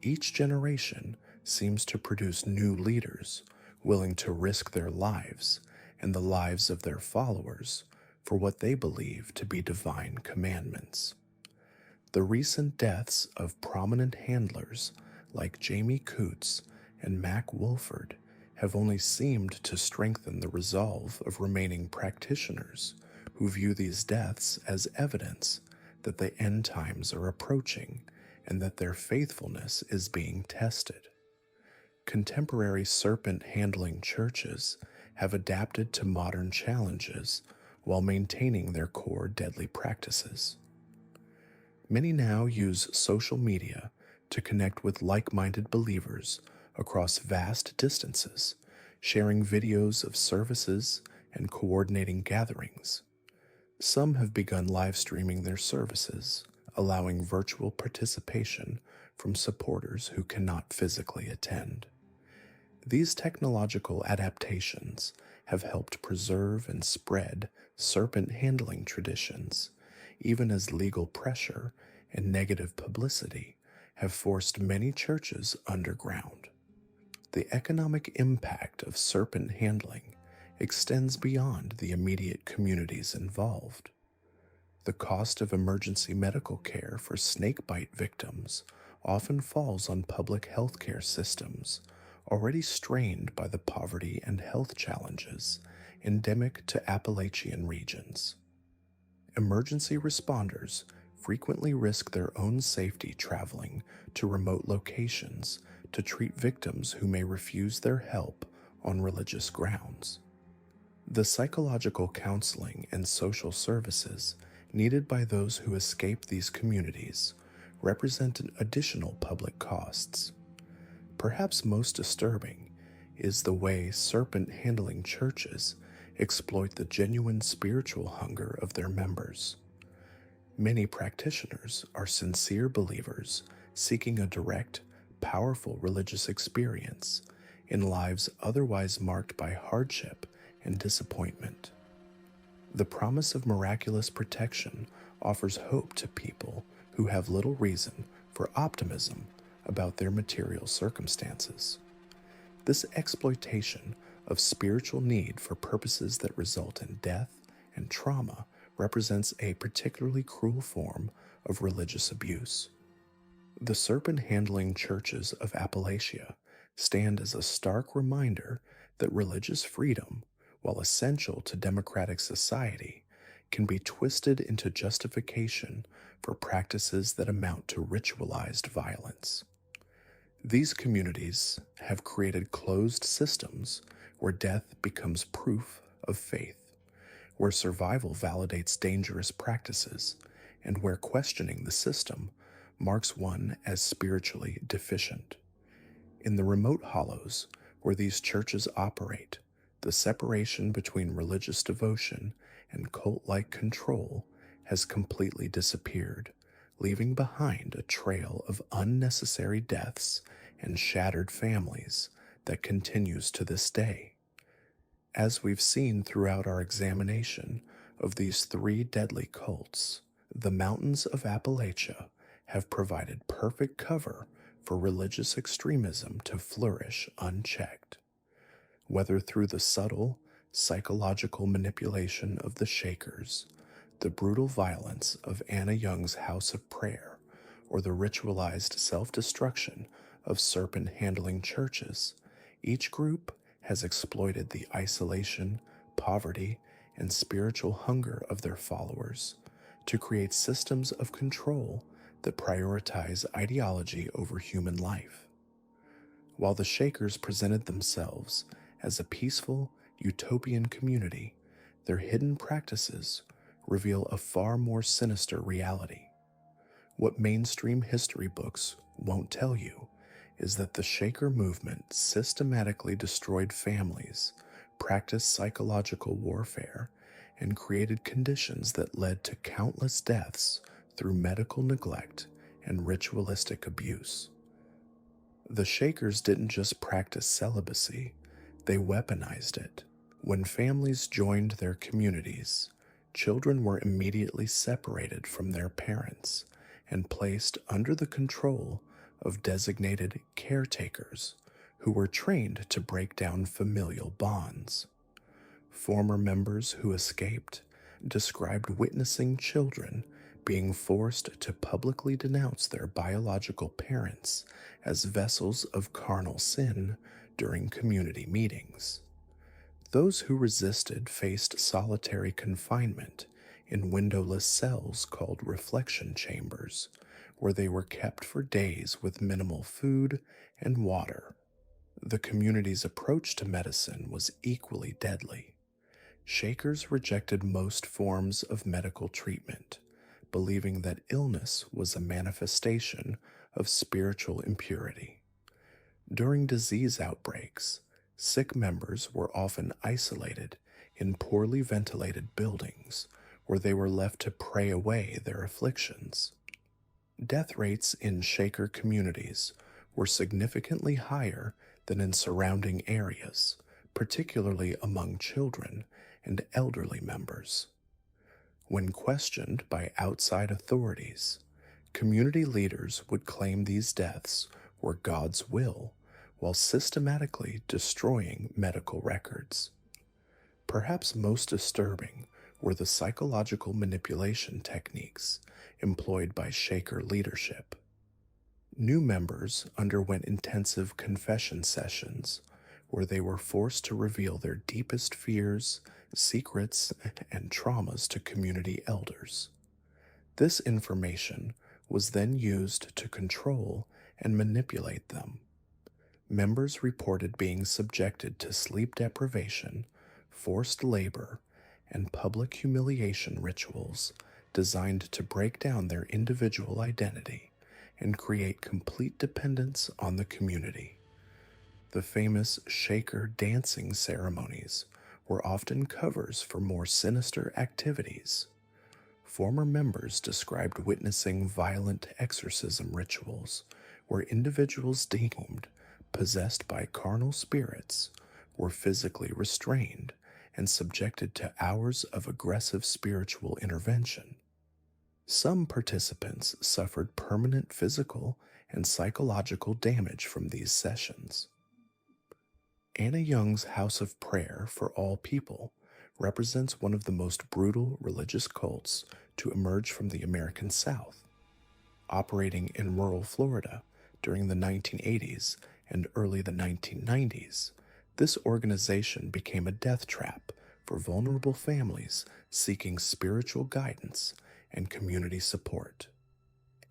Each generation seems to produce new leaders willing to risk their lives and the lives of their followers for what they believe to be divine commandments. The recent deaths of prominent handlers like Jamie Coots and Mac Wolford have only seemed to strengthen the resolve of remaining practitioners who view these deaths as evidence that the end times are approaching and that their faithfulness is being tested. Contemporary serpent handling churches have adapted to modern challenges while maintaining their core deadly practices. Many now use social media to connect with like-minded believers across vast distances, sharing videos of services and coordinating gatherings. Some have begun live streaming their services, allowing virtual participation from supporters who cannot physically attend. These technological adaptations have helped preserve and spread serpent handling traditions, even as legal pressure and negative publicity have forced many churches underground. The economic impact of serpent handling extends beyond the immediate communities involved. The cost of emergency medical care for snakebite victims often falls on public healthcare systems already strained by the poverty and health challenges endemic to Appalachian regions. Emergency responders frequently risk their own safety traveling to remote locations to treat victims who may refuse their help on religious grounds. The psychological counseling and social services needed by those who escape these communities represent additional public costs. Perhaps most disturbing is the way serpent-handling churches exploit the genuine spiritual hunger of their members. Many practitioners are sincere believers seeking a direct, powerful religious experience in lives otherwise marked by hardship and disappointment. The promise of miraculous protection offers hope to people who have little reason for optimism about their material circumstances. This exploitation of spiritual need for purposes that result in death and trauma represents a particularly cruel form of religious abuse. The serpent-handling churches of Appalachia stand as a stark reminder that religious freedom, while essential to democratic society, can be twisted into justification for practices that amount to ritualized violence. These communities have created closed systems where death becomes proof of faith, where survival validates dangerous practices, and where questioning the system marks one as spiritually deficient. In the remote hollows where these churches operate, the separation between religious devotion and cult-like control has completely disappeared, leaving behind a trail of unnecessary deaths and shattered families that continues to this day. As we've seen throughout our examination of these three deadly cults, the mountains of Appalachia have provided perfect cover for religious extremism to flourish unchecked. Whether through the subtle, psychological manipulation of the Shakers, the brutal violence of Anna Young's House of Prayer, or the ritualized self-destruction of serpent-handling churches, each group has exploited the isolation, poverty, and spiritual hunger of their followers to create systems of control that prioritize ideology over human life. While the Shakers presented themselves as a peaceful, utopian community, their hidden practices reveal a far more sinister reality. What mainstream history books won't tell you is that the Shaker movement systematically destroyed families, practiced psychological warfare, and created conditions that led to countless deaths through medical neglect and ritualistic abuse. The Shakers didn't just practice celibacy, they weaponized it. When families joined their communities, children were immediately separated from their parents and placed under the control of designated caretakers who were trained to break down familial bonds. Former members who escaped described witnessing children being forced to publicly denounce their biological parents as vessels of carnal sin during community meetings. Those who resisted faced solitary confinement in windowless cells called reflection chambers, where they were kept for days with minimal food and water. The community's approach to medicine was equally deadly. Shakers rejected most forms of medical treatment, believing that illness was a manifestation of spiritual impurity. During disease outbreaks, sick members were often isolated in poorly ventilated buildings where they were left to pray away their afflictions. Death rates in Shaker communities were significantly higher than in surrounding areas, particularly among children and elderly members. When questioned by outside authorities, community leaders would claim these deaths were God's will while systematically destroying medical records. Perhaps most disturbing were the psychological manipulation techniques employed by Shaker leadership. New members underwent intensive confession sessions where they were forced to reveal their deepest fears, secrets, and traumas to community elders. This information was then used to control and manipulate them. Members reported being subjected to sleep deprivation, forced labor, and public humiliation rituals designed to break down their individual identity and create complete dependence on the community. The famous Shaker dancing ceremonies were often covers for more sinister activities. Former members described witnessing violent exorcism rituals where individuals deemed possessed by carnal spirits were physically restrained and subjected to hours of aggressive spiritual intervention. Some participants suffered permanent physical and psychological damage from these sessions. Anna Young's House of Prayer for All People represents one of the most brutal religious cults to emerge from the American South. Operating in rural Florida during the 1980s and early the 1990s, this organization became a death trap for vulnerable families seeking spiritual guidance and community support.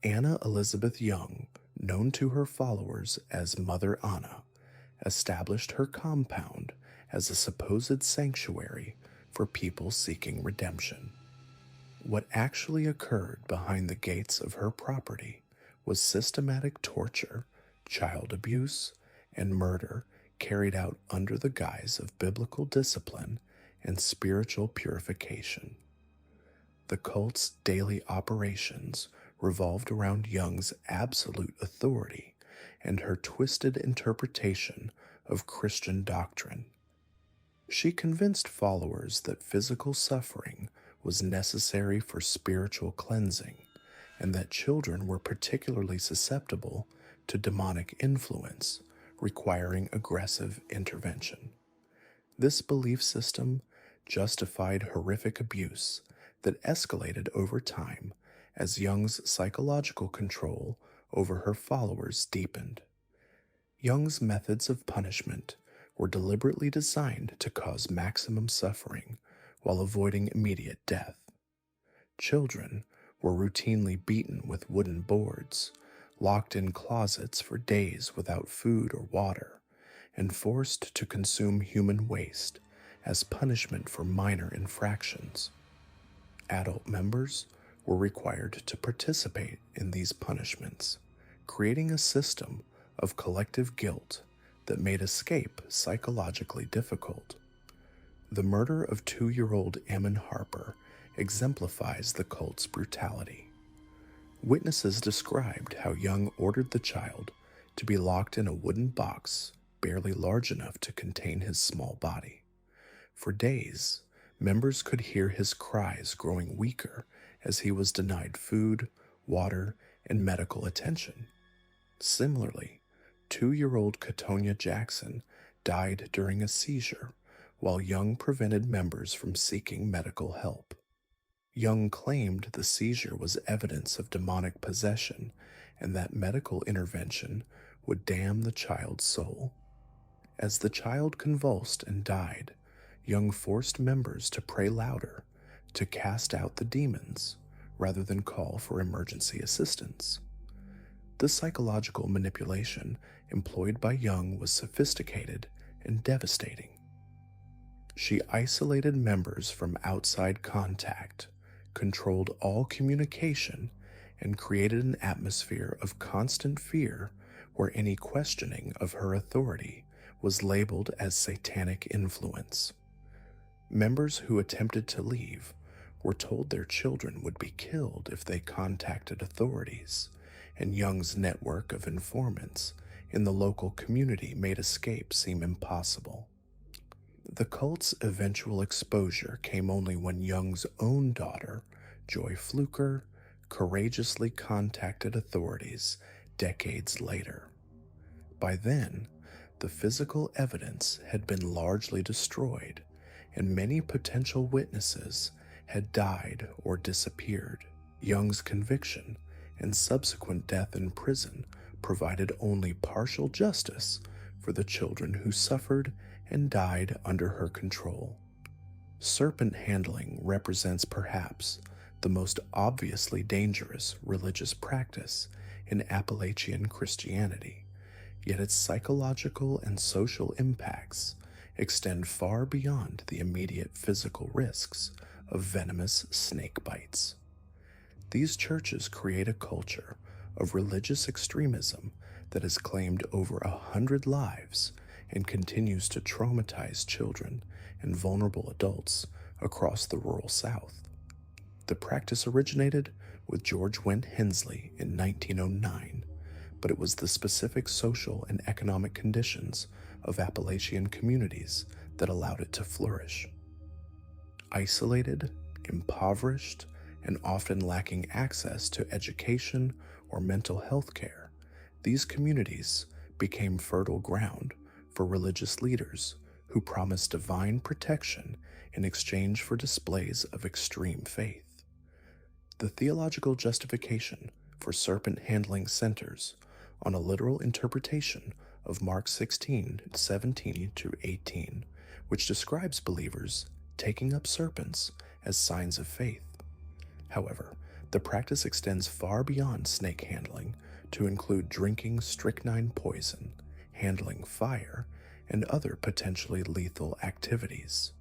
Anna Elizabeth Young, known to her followers as Mother Anna, established her compound as a supposed sanctuary for people seeking redemption. What actually occurred behind the gates of her property was systematic torture, child abuse, and murder carried out under the guise of biblical discipline and spiritual purification. The cult's daily operations revolved around Young's absolute authority and her twisted interpretation of Christian doctrine. She convinced followers that physical suffering was necessary for spiritual cleansing, and that children were particularly susceptible to demonic influence, requiring aggressive intervention. This belief system justified horrific abuse that escalated over time as Young's psychological control over her followers deepened. Young's methods of punishment were deliberately designed to cause maximum suffering while avoiding immediate death. Children were routinely beaten with wooden boards, locked in closets for days without food or water, and forced to consume human waste as punishment for minor infractions. Adult members were required to participate in these punishments, creating a system of collective guilt that made escape psychologically difficult. The murder of 2-year-old Ammon Harper exemplifies the cult's brutality. Witnesses described how Young ordered the child to be locked in a wooden box barely large enough to contain his small body. For days, members could hear his cries growing weaker as he was denied food, water, and medical attention. Similarly, 2-year-old Katonia Jackson died during a seizure, while Young prevented members from seeking medical help. Young claimed the seizure was evidence of demonic possession and that medical intervention would damn the child's soul. As the child convulsed and died, Young forced members to pray louder, to cast out the demons, rather than call for emergency assistance. The psychological manipulation employed by Young was sophisticated and devastating. She isolated members from outside contact, controlled all communication, and created an atmosphere of constant fear where any questioning of her authority was labeled as satanic influence. Members who attempted to leave were told their children would be killed if they contacted authorities, and Young's network of informants in the local community made escape seem impossible. The cult's eventual exposure came only when Young's own daughter, Joy Fluker, courageously contacted authorities decades later. By then, the physical evidence had been largely destroyed, and many potential witnesses had died or disappeared. Young's conviction and subsequent death in prison provided only partial justice for the children who suffered and died under her control. Serpent handling represents perhaps the most obviously dangerous religious practice in Appalachian Christianity, yet its psychological and social impacts extend far beyond the immediate physical risks of venomous snake bites. These churches create a culture of religious extremism that has claimed over 100 lives and continues to traumatize children and vulnerable adults across the rural South. The practice originated with George Went Hensley in 1909, but it was the specific social and economic conditions of Appalachian communities that allowed it to flourish. Isolated, impoverished, and often lacking access to education or mental health care, these communities became fertile ground for religious leaders who promise divine protection in exchange for displays of extreme faith. The theological justification for serpent handling centers on a literal interpretation of Mark 16:17-18, which describes believers taking up serpents as signs of faith. However, the practice extends far beyond snake handling to include drinking strychnine poison, handling fire, and other potentially lethal activities.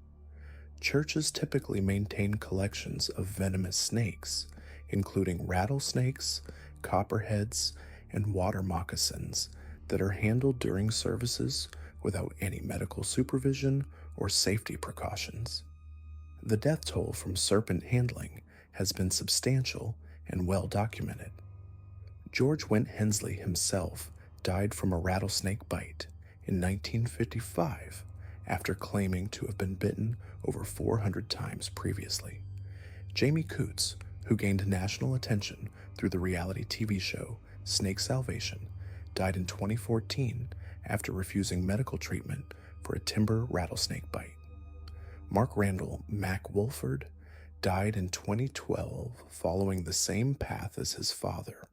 Churches typically maintain collections of venomous snakes, including rattlesnakes, copperheads, and water moccasins that are handled during services without any medical supervision or safety precautions. The death toll from serpent handling has been substantial and well documented. George Went Hensley himself died from a rattlesnake bite in 1955 after claiming to have been bitten over 400 times previously. Jamie Coots, who gained national attention through the reality TV show Snake Salvation, died in 2014 after refusing medical treatment for a timber rattlesnake bite. Mark Randall Mac Wolford died in 2012 following the same path as his father,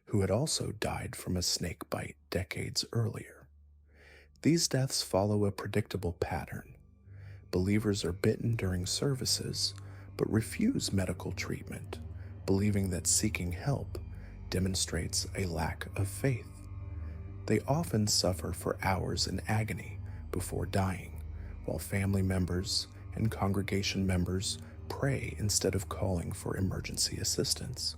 who had also died from a snake bite decades earlier. These deaths follow a predictable pattern. Believers are bitten during services, but refuse medical treatment, believing that seeking help demonstrates a lack of faith. They often suffer for hours in agony before dying, while family members and congregation members pray instead of calling for emergency assistance.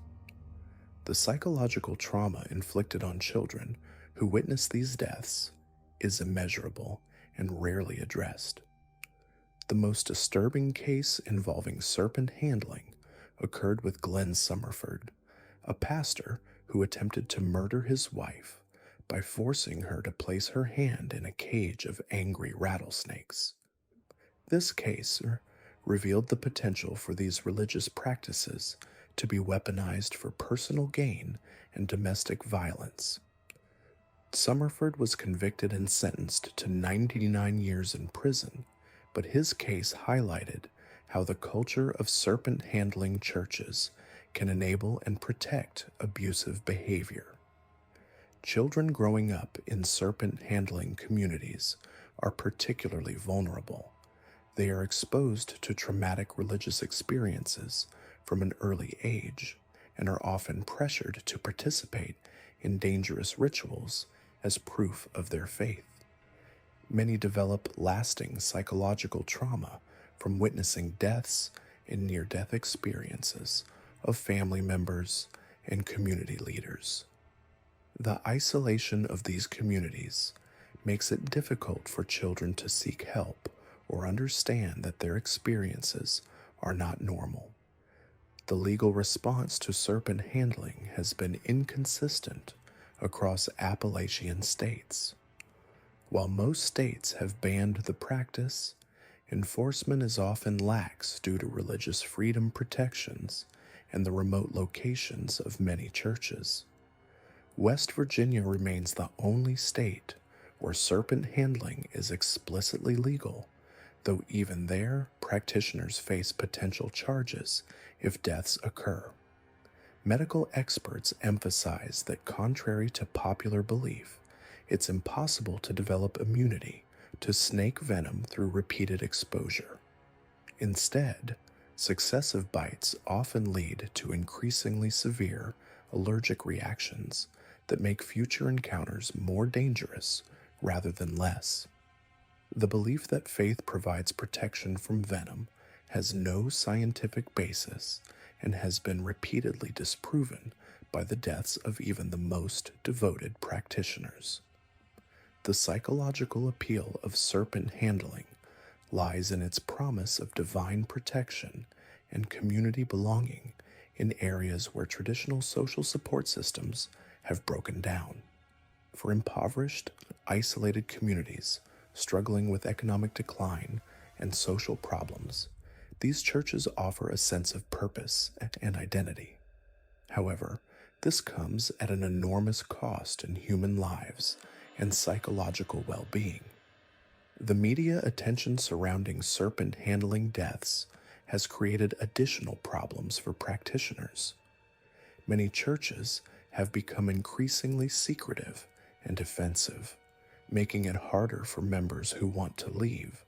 The psychological trauma inflicted on children who witness these deaths is immeasurable and rarely addressed. The most disturbing case involving serpent handling occurred with Glenn Summerford, a pastor who attempted to murder his wife by forcing her to place her hand in a cage of angry rattlesnakes. This case revealed the potential for these religious practices to be weaponized for personal gain and domestic violence. Summerford was convicted and sentenced to 99 years in prison, but his case highlighted how the culture of serpent-handling churches can enable and protect abusive behavior. Children growing up in serpent-handling communities are particularly vulnerable. They are exposed to traumatic religious experiences from an early age and are often pressured to participate in dangerous rituals as proof of their faith. Many develop lasting psychological trauma from witnessing deaths and near-death experiences of family members and community leaders. The isolation of these communities makes it difficult for children to seek help or understand that their experiences are not normal. The legal response to serpent handling has been inconsistent across Appalachian states. While most states have banned the practice, enforcement is often lax due to religious freedom protections and the remote locations of many churches. West Virginia remains the only state where serpent handling is explicitly legal, though even there, practitioners face potential charges if deaths occur. Medical experts emphasize that contrary to popular belief, it's impossible to develop immunity to snake venom through repeated exposure. Instead, successive bites often lead to increasingly severe allergic reactions that make future encounters more dangerous rather than less. The belief that faith provides protection from venom has no scientific basis and has been repeatedly disproven by the deaths of even the most devoted practitioners. The psychological appeal of serpent handling lies in its promise of divine protection and community belonging in areas where traditional social support systems have broken down. For impoverished, isolated communities struggling with economic decline and social problems, these churches offer a sense of purpose and identity. However, this comes at an enormous cost in human lives and psychological well-being. The media attention surrounding serpent handling deaths has created additional problems for practitioners. Many churches have become increasingly secretive and defensive, making it harder for members who want to leave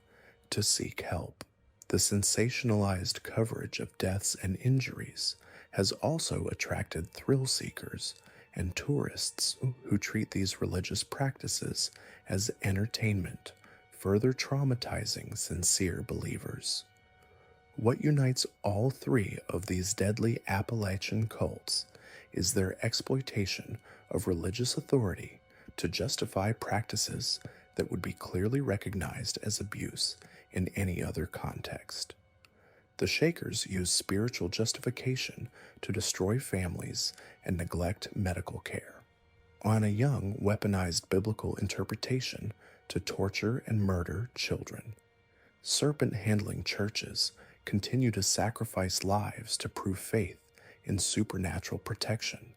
to seek help. The sensationalized coverage of deaths and injuries has also attracted thrill seekers and tourists who treat these religious practices as entertainment, further traumatizing sincere believers. What unites all three of these deadly Appalachian cults is their exploitation of religious authority to justify practices that would be clearly recognized as abuse in any other context. The Shakers use spiritual justification to destroy families and neglect medical care. Anna Young weaponized biblical interpretation to torture and murder children. Serpent-handling churches continue to sacrifice lives to prove faith in supernatural protection.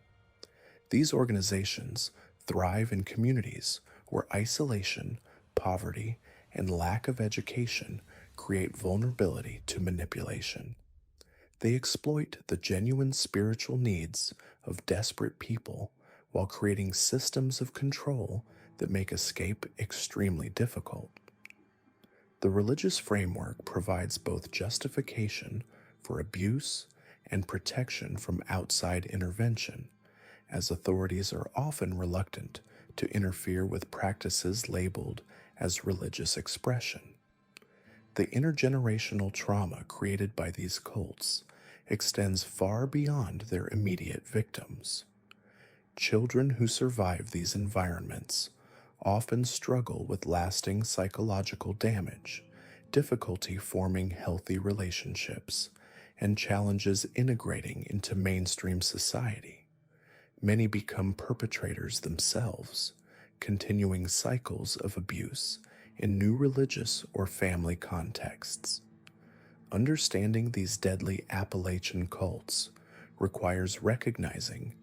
These organizations thrive in communities where isolation, poverty, and lack of education create vulnerability to manipulation. They exploit the genuine spiritual needs of desperate people while creating systems of control that make escape extremely difficult. The religious framework provides both justification for abuse and protection from outside intervention, as authorities are often reluctant to interfere with practices labeled as religious expression. The intergenerational trauma created by these cults extends far beyond their immediate victims. Children who survive these environments often struggle with lasting psychological damage, difficulty forming healthy relationships, and challenges integrating into mainstream society. Many become perpetrators themselves, continuing cycles of abuse in new religious or family contexts. Understanding these deadly Appalachian cults requires recognizing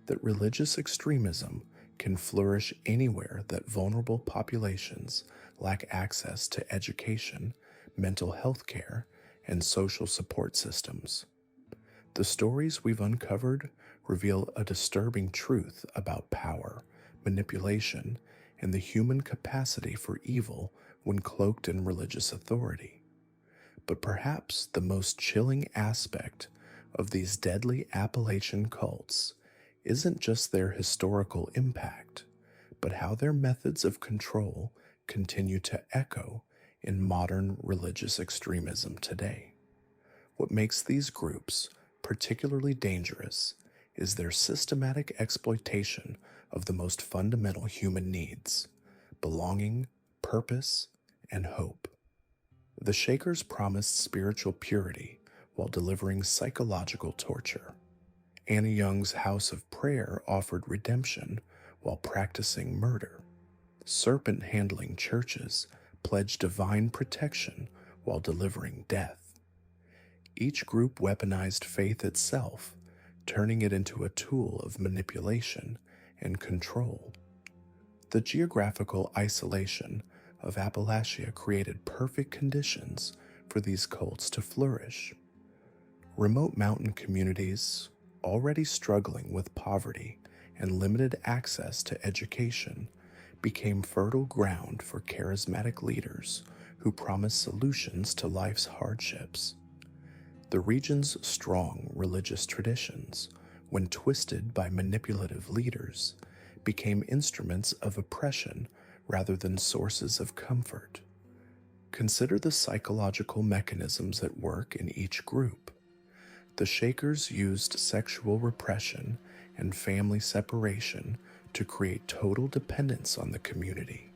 that religious extremism can flourish anywhere that vulnerable populations lack access to education, mental health care, and social support systems. The stories we've uncovered reveal a disturbing truth about power, manipulation, and the human capacity for evil when cloaked in religious authority. But perhaps the most chilling aspect of these deadly Appalachian cults isn't just their historical impact, but how their methods of control continue to echo in modern religious extremism today. What makes these groups particularly dangerous is their systematic exploitation of the most fundamental human needs: belonging, purpose, and hope. The Shakers promised spiritual purity while delivering psychological torture. Anna Young's House of Prayer offered redemption while practicing murder. Serpent-handling churches pledged divine protection while delivering death. Each group weaponized faith itself, turning it into a tool of manipulation and control. The geographical isolation of Appalachia created perfect conditions for these cults to flourish. Remote mountain communities, already struggling with poverty and limited access to education, became fertile ground for charismatic leaders who promised solutions to life's hardships. The region's strong religious traditions, when twisted by manipulative leaders, became instruments of oppression rather than sources of comfort. Consider the psychological mechanisms at work in each group. The Shakers used sexual repression and family separation to create total dependence on the community.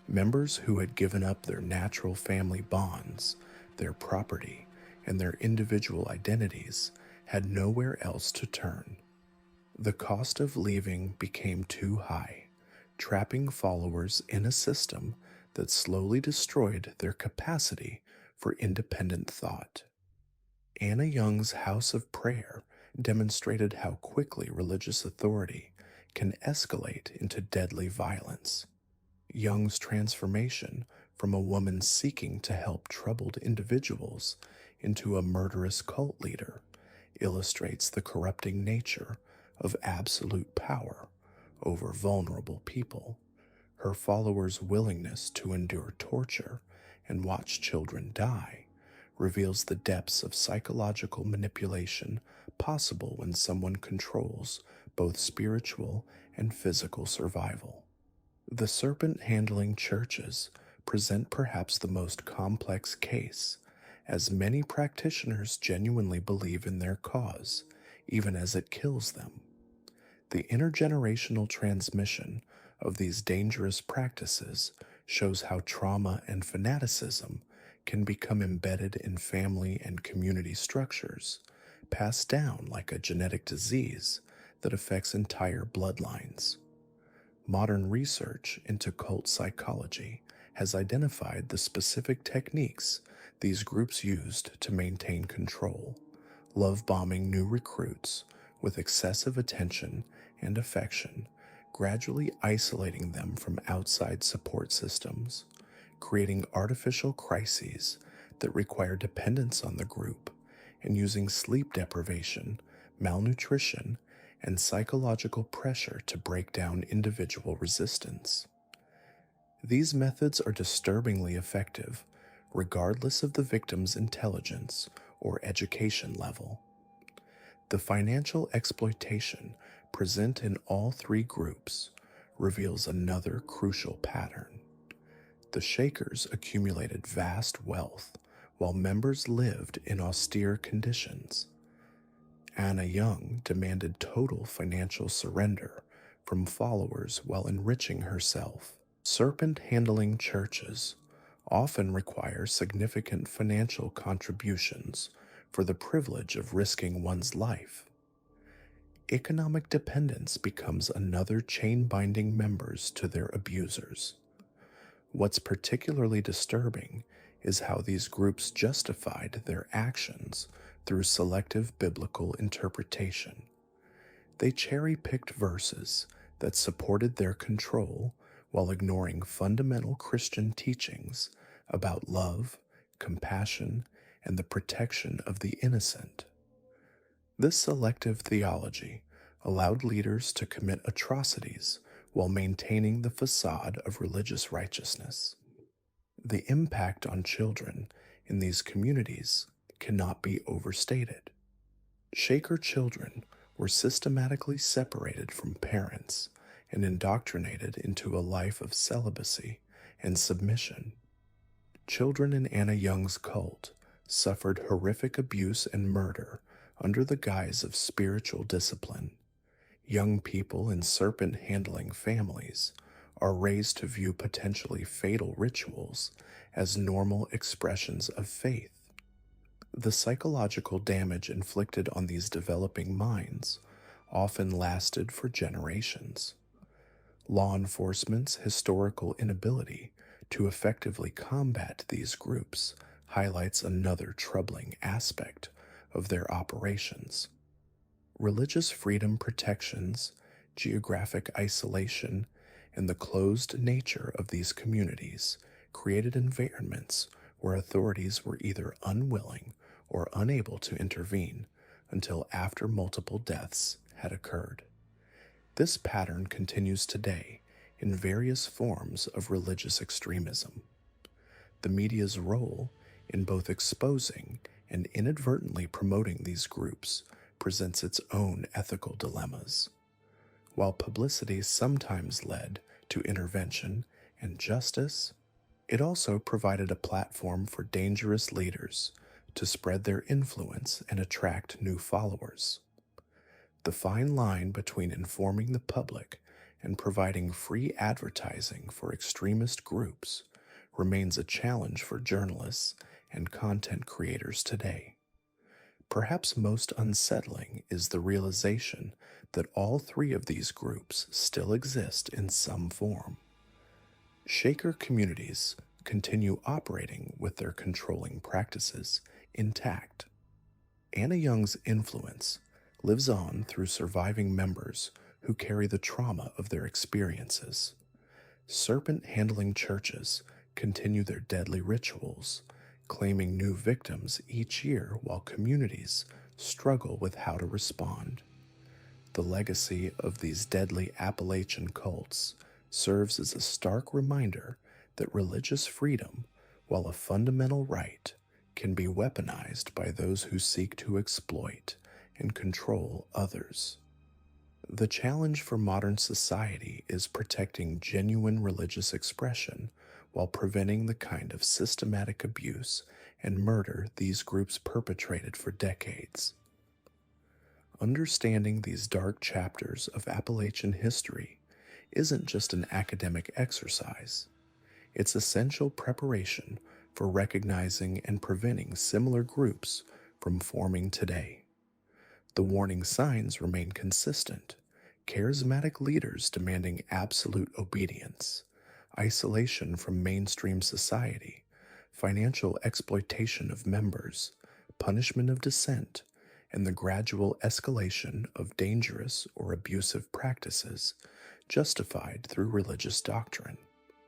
Members who had given up their natural family bonds, their property, and their individual identities had nowhere else to turn. The cost of leaving became too high, trapping followers in a system that slowly destroyed their capacity for independent thought. Anna Young's House of Prayer demonstrated how quickly religious authority can escalate into deadly violence. Young's transformation from a woman seeking to help troubled individuals into a murderous cult leader, illustrates the corrupting nature of absolute power over vulnerable people. Her followers' willingness to endure torture and watch children die reveals the depths of psychological manipulation possible when someone controls both spiritual and physical survival. The serpent handling churches present perhaps the most complex case, as many practitioners genuinely believe in their cause, even as it kills them. The intergenerational transmission of these dangerous practices shows how trauma and fanaticism can become embedded in family and community structures, passed down like a genetic disease that affects entire bloodlines. Modern research into cult psychology has identified the specific techniques these groups used to maintain control, love bombing new recruits with excessive attention and affection, gradually isolating them from outside support systems, creating artificial crises that require dependence on the group, and using sleep deprivation, malnutrition, and psychological pressure to break down individual resistance. These methods are disturbingly effective, regardless of the victim's intelligence or education level. The financial exploitation present in all three groups reveals another crucial pattern. The Shakers accumulated vast wealth while members lived in austere conditions. Anna Young demanded total financial surrender from followers while enriching herself. Serpent-handling churches often require significant financial contributions for the privilege of risking one's life. Economic dependence becomes another chain binding members to their abusers. What's particularly disturbing is how these groups justified their actions through selective biblical interpretation. They cherry-picked verses that supported their control while ignoring fundamental Christian teachings about love, compassion, and the protection of the innocent. This selective theology allowed leaders to commit atrocities while maintaining the facade of religious righteousness. The impact on children in these communities cannot be overstated. Shaker children were systematically separated from parents and indoctrinated into a life of celibacy and submission. Children in Anna Young's cult suffered horrific abuse and murder under the guise of spiritual discipline. Young people in serpent-handling families are raised to view potentially fatal rituals as normal expressions of faith. The psychological damage inflicted on these developing minds often lasted for generations. Law enforcement's historical inability to effectively combat these groups highlights another troubling aspect of their operations. Religious freedom protections, geographic isolation, and the closed nature of these communities created environments where authorities were either unwilling or unable to intervene until after multiple deaths had occurred. This pattern continues today in various forms of religious extremism. The media's role in both exposing and inadvertently promoting these groups presents its own ethical dilemmas. While publicity sometimes led to intervention and justice, it also provided a platform for dangerous leaders to spread their influence and attract new followers. The fine line between informing the public and providing free advertising for extremist groups remains a challenge for journalists and content creators today. Perhaps most unsettling is the realization that all three of these groups still exist in some form. Shaker communities continue operating with their controlling practices intact. Anna Young's influence lives on through surviving members who carry the trauma of their experiences. Serpent-handling churches continue their deadly rituals, claiming new victims each year while communities struggle with how to respond. The legacy of these deadly Appalachian cults serves as a stark reminder that religious freedom, while a fundamental right, can be weaponized by those who seek to exploit and control others. The challenge for modern society is protecting genuine religious expression while preventing the kind of systematic abuse and murder these groups perpetrated for decades. Understanding these dark chapters of Appalachian history isn't just an academic exercise. It's essential preparation for recognizing and preventing similar groups from forming today. The warning signs remain consistent: charismatic leaders demanding absolute obedience, isolation from mainstream society, financial exploitation of members, punishment of dissent, and the gradual escalation of dangerous or abusive practices justified through religious doctrine.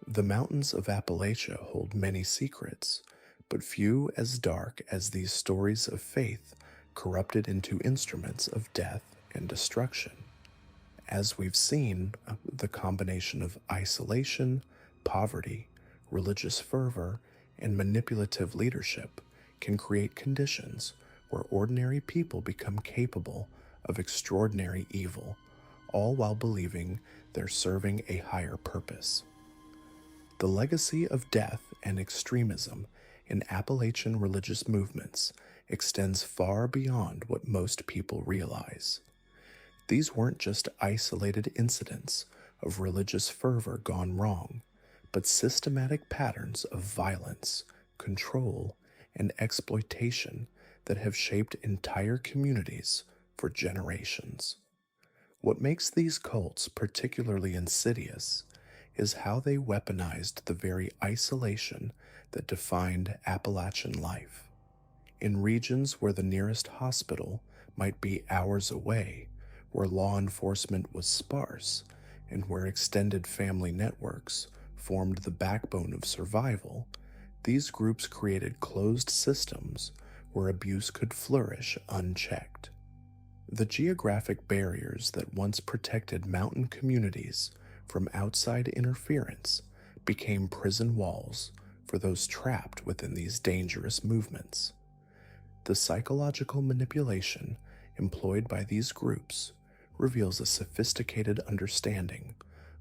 The mountains of Appalachia hold many secrets, but few as dark as these stories of faith corrupted into instruments of death and destruction. As we've seen, the combination of isolation, poverty, religious fervor, and manipulative leadership can create conditions where ordinary people become capable of extraordinary evil, all while believing they're serving a higher purpose. The legacy of death and extremism in Appalachian religious movements extends far beyond what most people realize. These weren't just isolated incidents of religious fervor gone wrong, but systematic patterns of violence, control, and exploitation that have shaped entire communities for generations. What makes these cults particularly insidious is how they weaponized the very isolation that defined Appalachian life. In regions where the nearest hospital might be hours away, where law enforcement was sparse, and where extended family networks formed the backbone of survival, these groups created closed systems where abuse could flourish unchecked. The geographic barriers that once protected mountain communities from outside interference became prison walls for those trapped within these dangerous movements. The psychological manipulation employed by these groups reveals a sophisticated understanding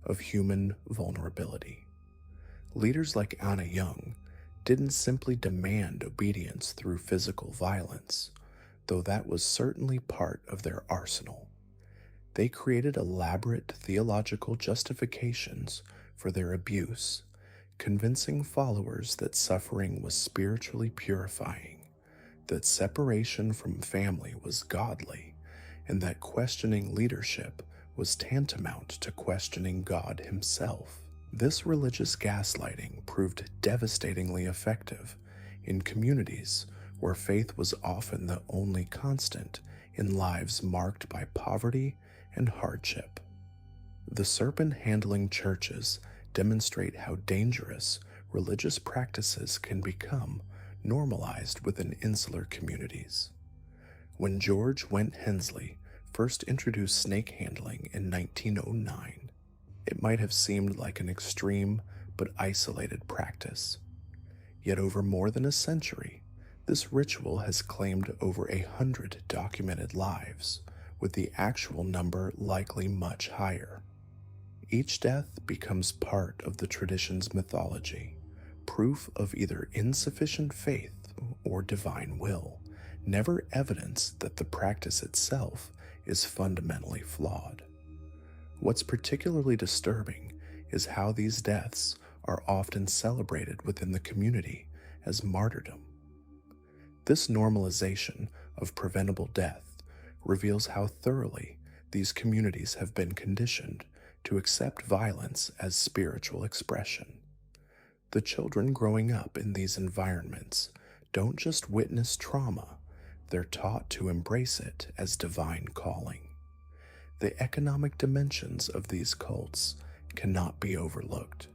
of human vulnerability. Leaders like Anna Young didn't simply demand obedience through physical violence, though that was certainly part of their arsenal. They created elaborate theological justifications for their abuse, convincing followers that suffering was spiritually purifying, that separation from family was godly, and that questioning leadership was tantamount to questioning God himself. This religious gaslighting proved devastatingly effective in communities where faith was often the only constant in lives marked by poverty and hardship. The serpent-handling churches demonstrate how dangerous religious practices can become normalized within insular communities. When George Went Hensley first introduced snake handling in 1909, it might have seemed like an extreme but isolated practice. Yet over more than a century, this ritual has claimed over 100 documented lives, with the actual number likely much higher. Each death becomes part of the tradition's mythology, proof of either insufficient faith or divine will, never evidence that the practice itself is fundamentally flawed. What's particularly disturbing is how these deaths are often celebrated within the community as martyrdom. This normalization of preventable death reveals how thoroughly these communities have been conditioned to accept violence as spiritual expression. The children growing up in these environments don't just witness trauma, they're taught to embrace it as divine calling. The economic dimensions of these cults cannot be overlooked.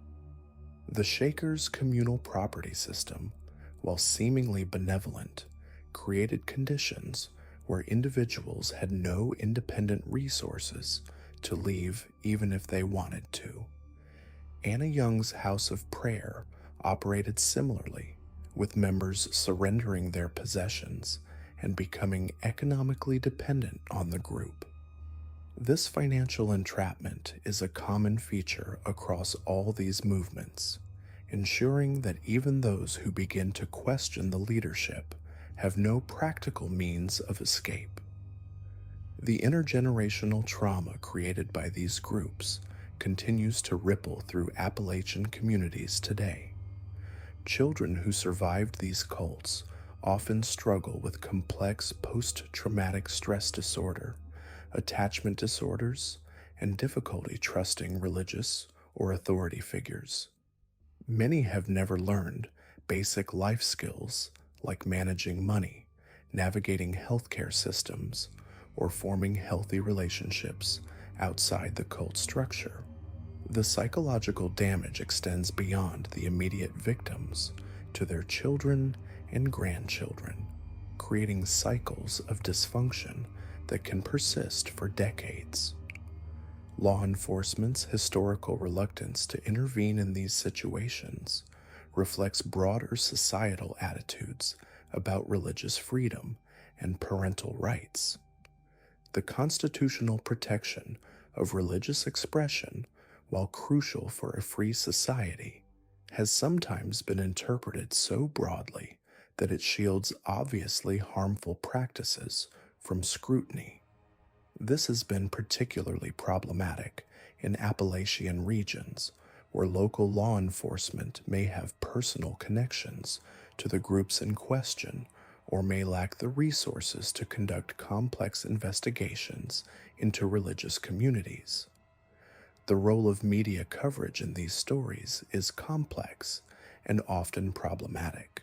The Shakers' communal property system, while seemingly benevolent, created conditions where individuals had no independent resources to leave even if they wanted to. Anna Young's House of Prayer operated similarly, with members surrendering their possessions and becoming economically dependent on the group. This financial entrapment is a common feature across all these movements, ensuring that even those who begin to question the leadership have no practical means of escape. The intergenerational trauma created by these groups continues to ripple through Appalachian communities today. Children who survived these cults often struggle with complex post-traumatic stress disorder, attachment disorders, and difficulty trusting religious or authority figures. Many have never learned basic life skills like managing money, navigating healthcare systems, or forming healthy relationships outside the cult structure. The psychological damage extends beyond the immediate victims to their children and grandchildren, creating cycles of dysfunction that can persist for decades. Law enforcement's historical reluctance to intervene in these situations reflects broader societal attitudes about religious freedom and parental rights. The constitutional protection of religious expression, while crucial for a free society, has sometimes been interpreted so broadly that it shields obviously harmful practices from scrutiny. This has been particularly problematic in Appalachian regions, where local law enforcement may have personal connections to the groups in question or may lack the resources to conduct complex investigations into religious communities. The role of media coverage in these stories is complex and often problematic.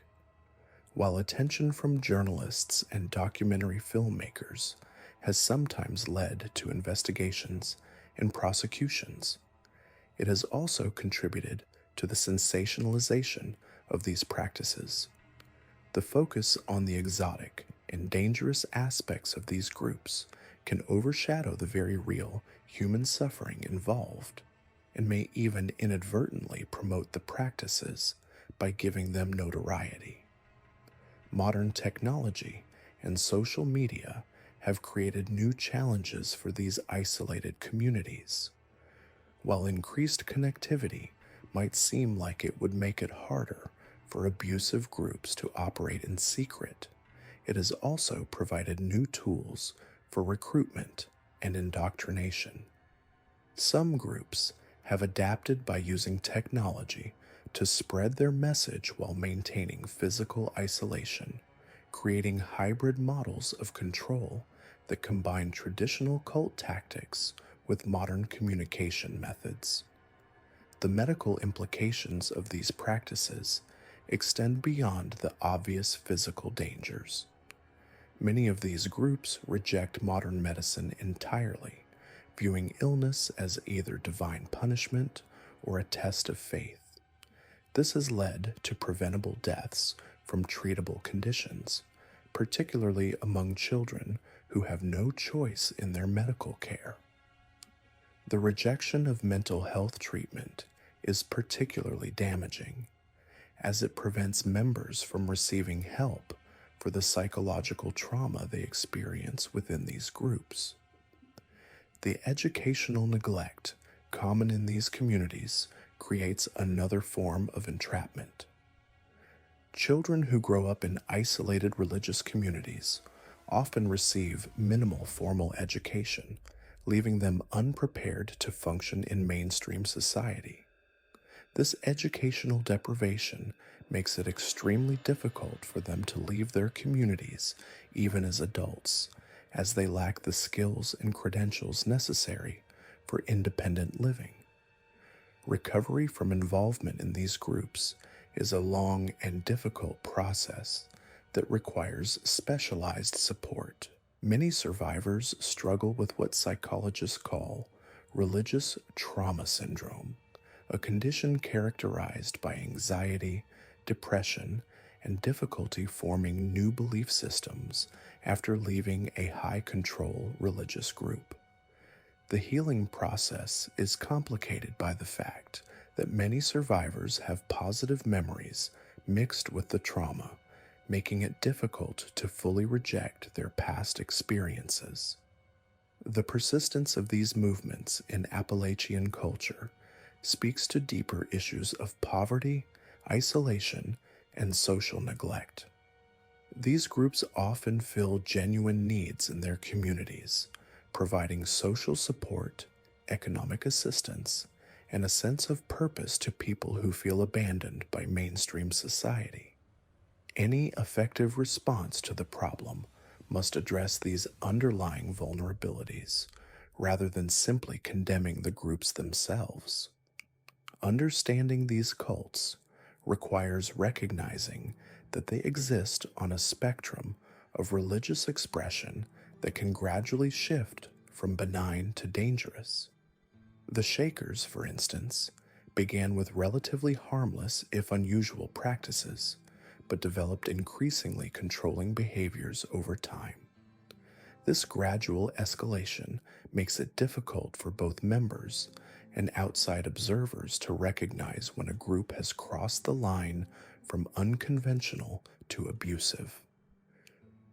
While attention from journalists and documentary filmmakers has sometimes led to investigations and prosecutions, it has also contributed to the sensationalization of these practices. The focus on the exotic and dangerous aspects of these groups can overshadow the very real human suffering involved, and may even inadvertently promote the practices by giving them notoriety. Modern technology and social media have created new challenges for these isolated communities. While increased connectivity might seem like it would make it harder for abusive groups to operate in secret, it has also provided new tools for recruitment and indoctrination. Some groups have adapted by using technology to spread their message while maintaining physical isolation, creating hybrid models of control that combine traditional cult tactics with modern communication methods. The medical implications of these practices extend beyond the obvious physical dangers. Many of these groups reject modern medicine entirely, viewing illness as either divine punishment or a test of faith. This has led to preventable deaths from treatable conditions, particularly among children who have no choice in their medical care. The rejection of mental health treatment is particularly damaging, as it prevents members from receiving help for the psychological trauma they experience within these groups. The educational neglect common in these communities creates another form of entrapment. Children who grow up in isolated religious communities often receive minimal formal education, leaving them unprepared to function in mainstream society. This educational deprivation makes it extremely difficult for them to leave their communities even as adults, as they lack the skills and credentials necessary for independent living. Recovery from involvement in these groups is a long and difficult process that requires specialized support. Many survivors struggle with what psychologists call religious trauma syndrome, a condition characterized by anxiety, depression, and difficulty forming new belief systems after leaving a high-control religious group. The healing process is complicated by the fact that many survivors have positive memories mixed with the trauma, making it difficult to fully reject their past experiences. The persistence of these movements in Appalachian culture speaks to deeper issues of poverty, isolation, and social neglect. These groups often fill genuine needs in their communities, providing social support, economic assistance, and a sense of purpose to people who feel abandoned by mainstream society. Any effective response to the problem must address these underlying vulnerabilities rather than simply condemning the groups themselves. Understanding these cults requires recognizing that they exist on a spectrum of religious expression that can gradually shift from benign to dangerous. The Shakers, for instance, began with relatively harmless, if unusual, practices, but developed increasingly controlling behaviors over time. This gradual escalation makes it difficult for both members and outside observers to recognize when a group has crossed the line from unconventional to abusive.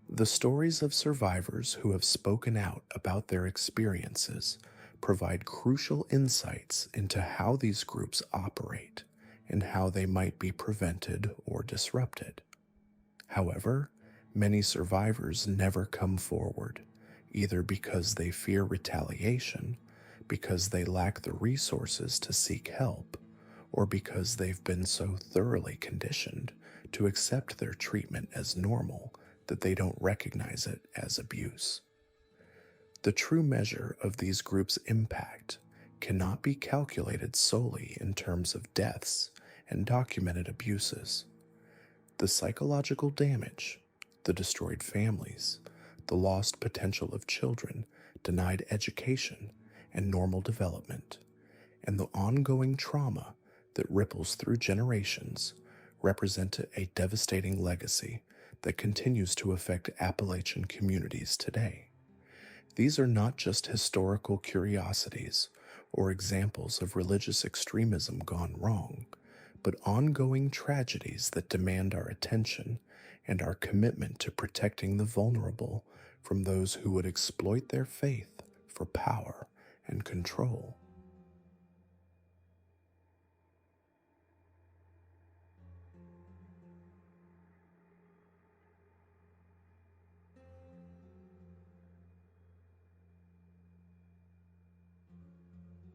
The stories of survivors who have spoken out about their experiences provide crucial insights into how these groups operate and how they might be prevented or disrupted. However, many survivors never come forward, either because they fear retaliation, because they lack the resources to seek help, or because they've been so thoroughly conditioned to accept their treatment as normal that they don't recognize it as abuse. The true measure of these groups' impact cannot be calculated solely in terms of deaths and documented abuses. The psychological damage, the destroyed families, the lost potential of children, denied education and normal development, and the ongoing trauma that ripples through generations represent a devastating legacy that continues to affect Appalachian communities today. These are not just historical curiosities or examples of religious extremism gone wrong, but ongoing tragedies that demand our attention and our commitment to protecting the vulnerable from those who would exploit their faith for power and control.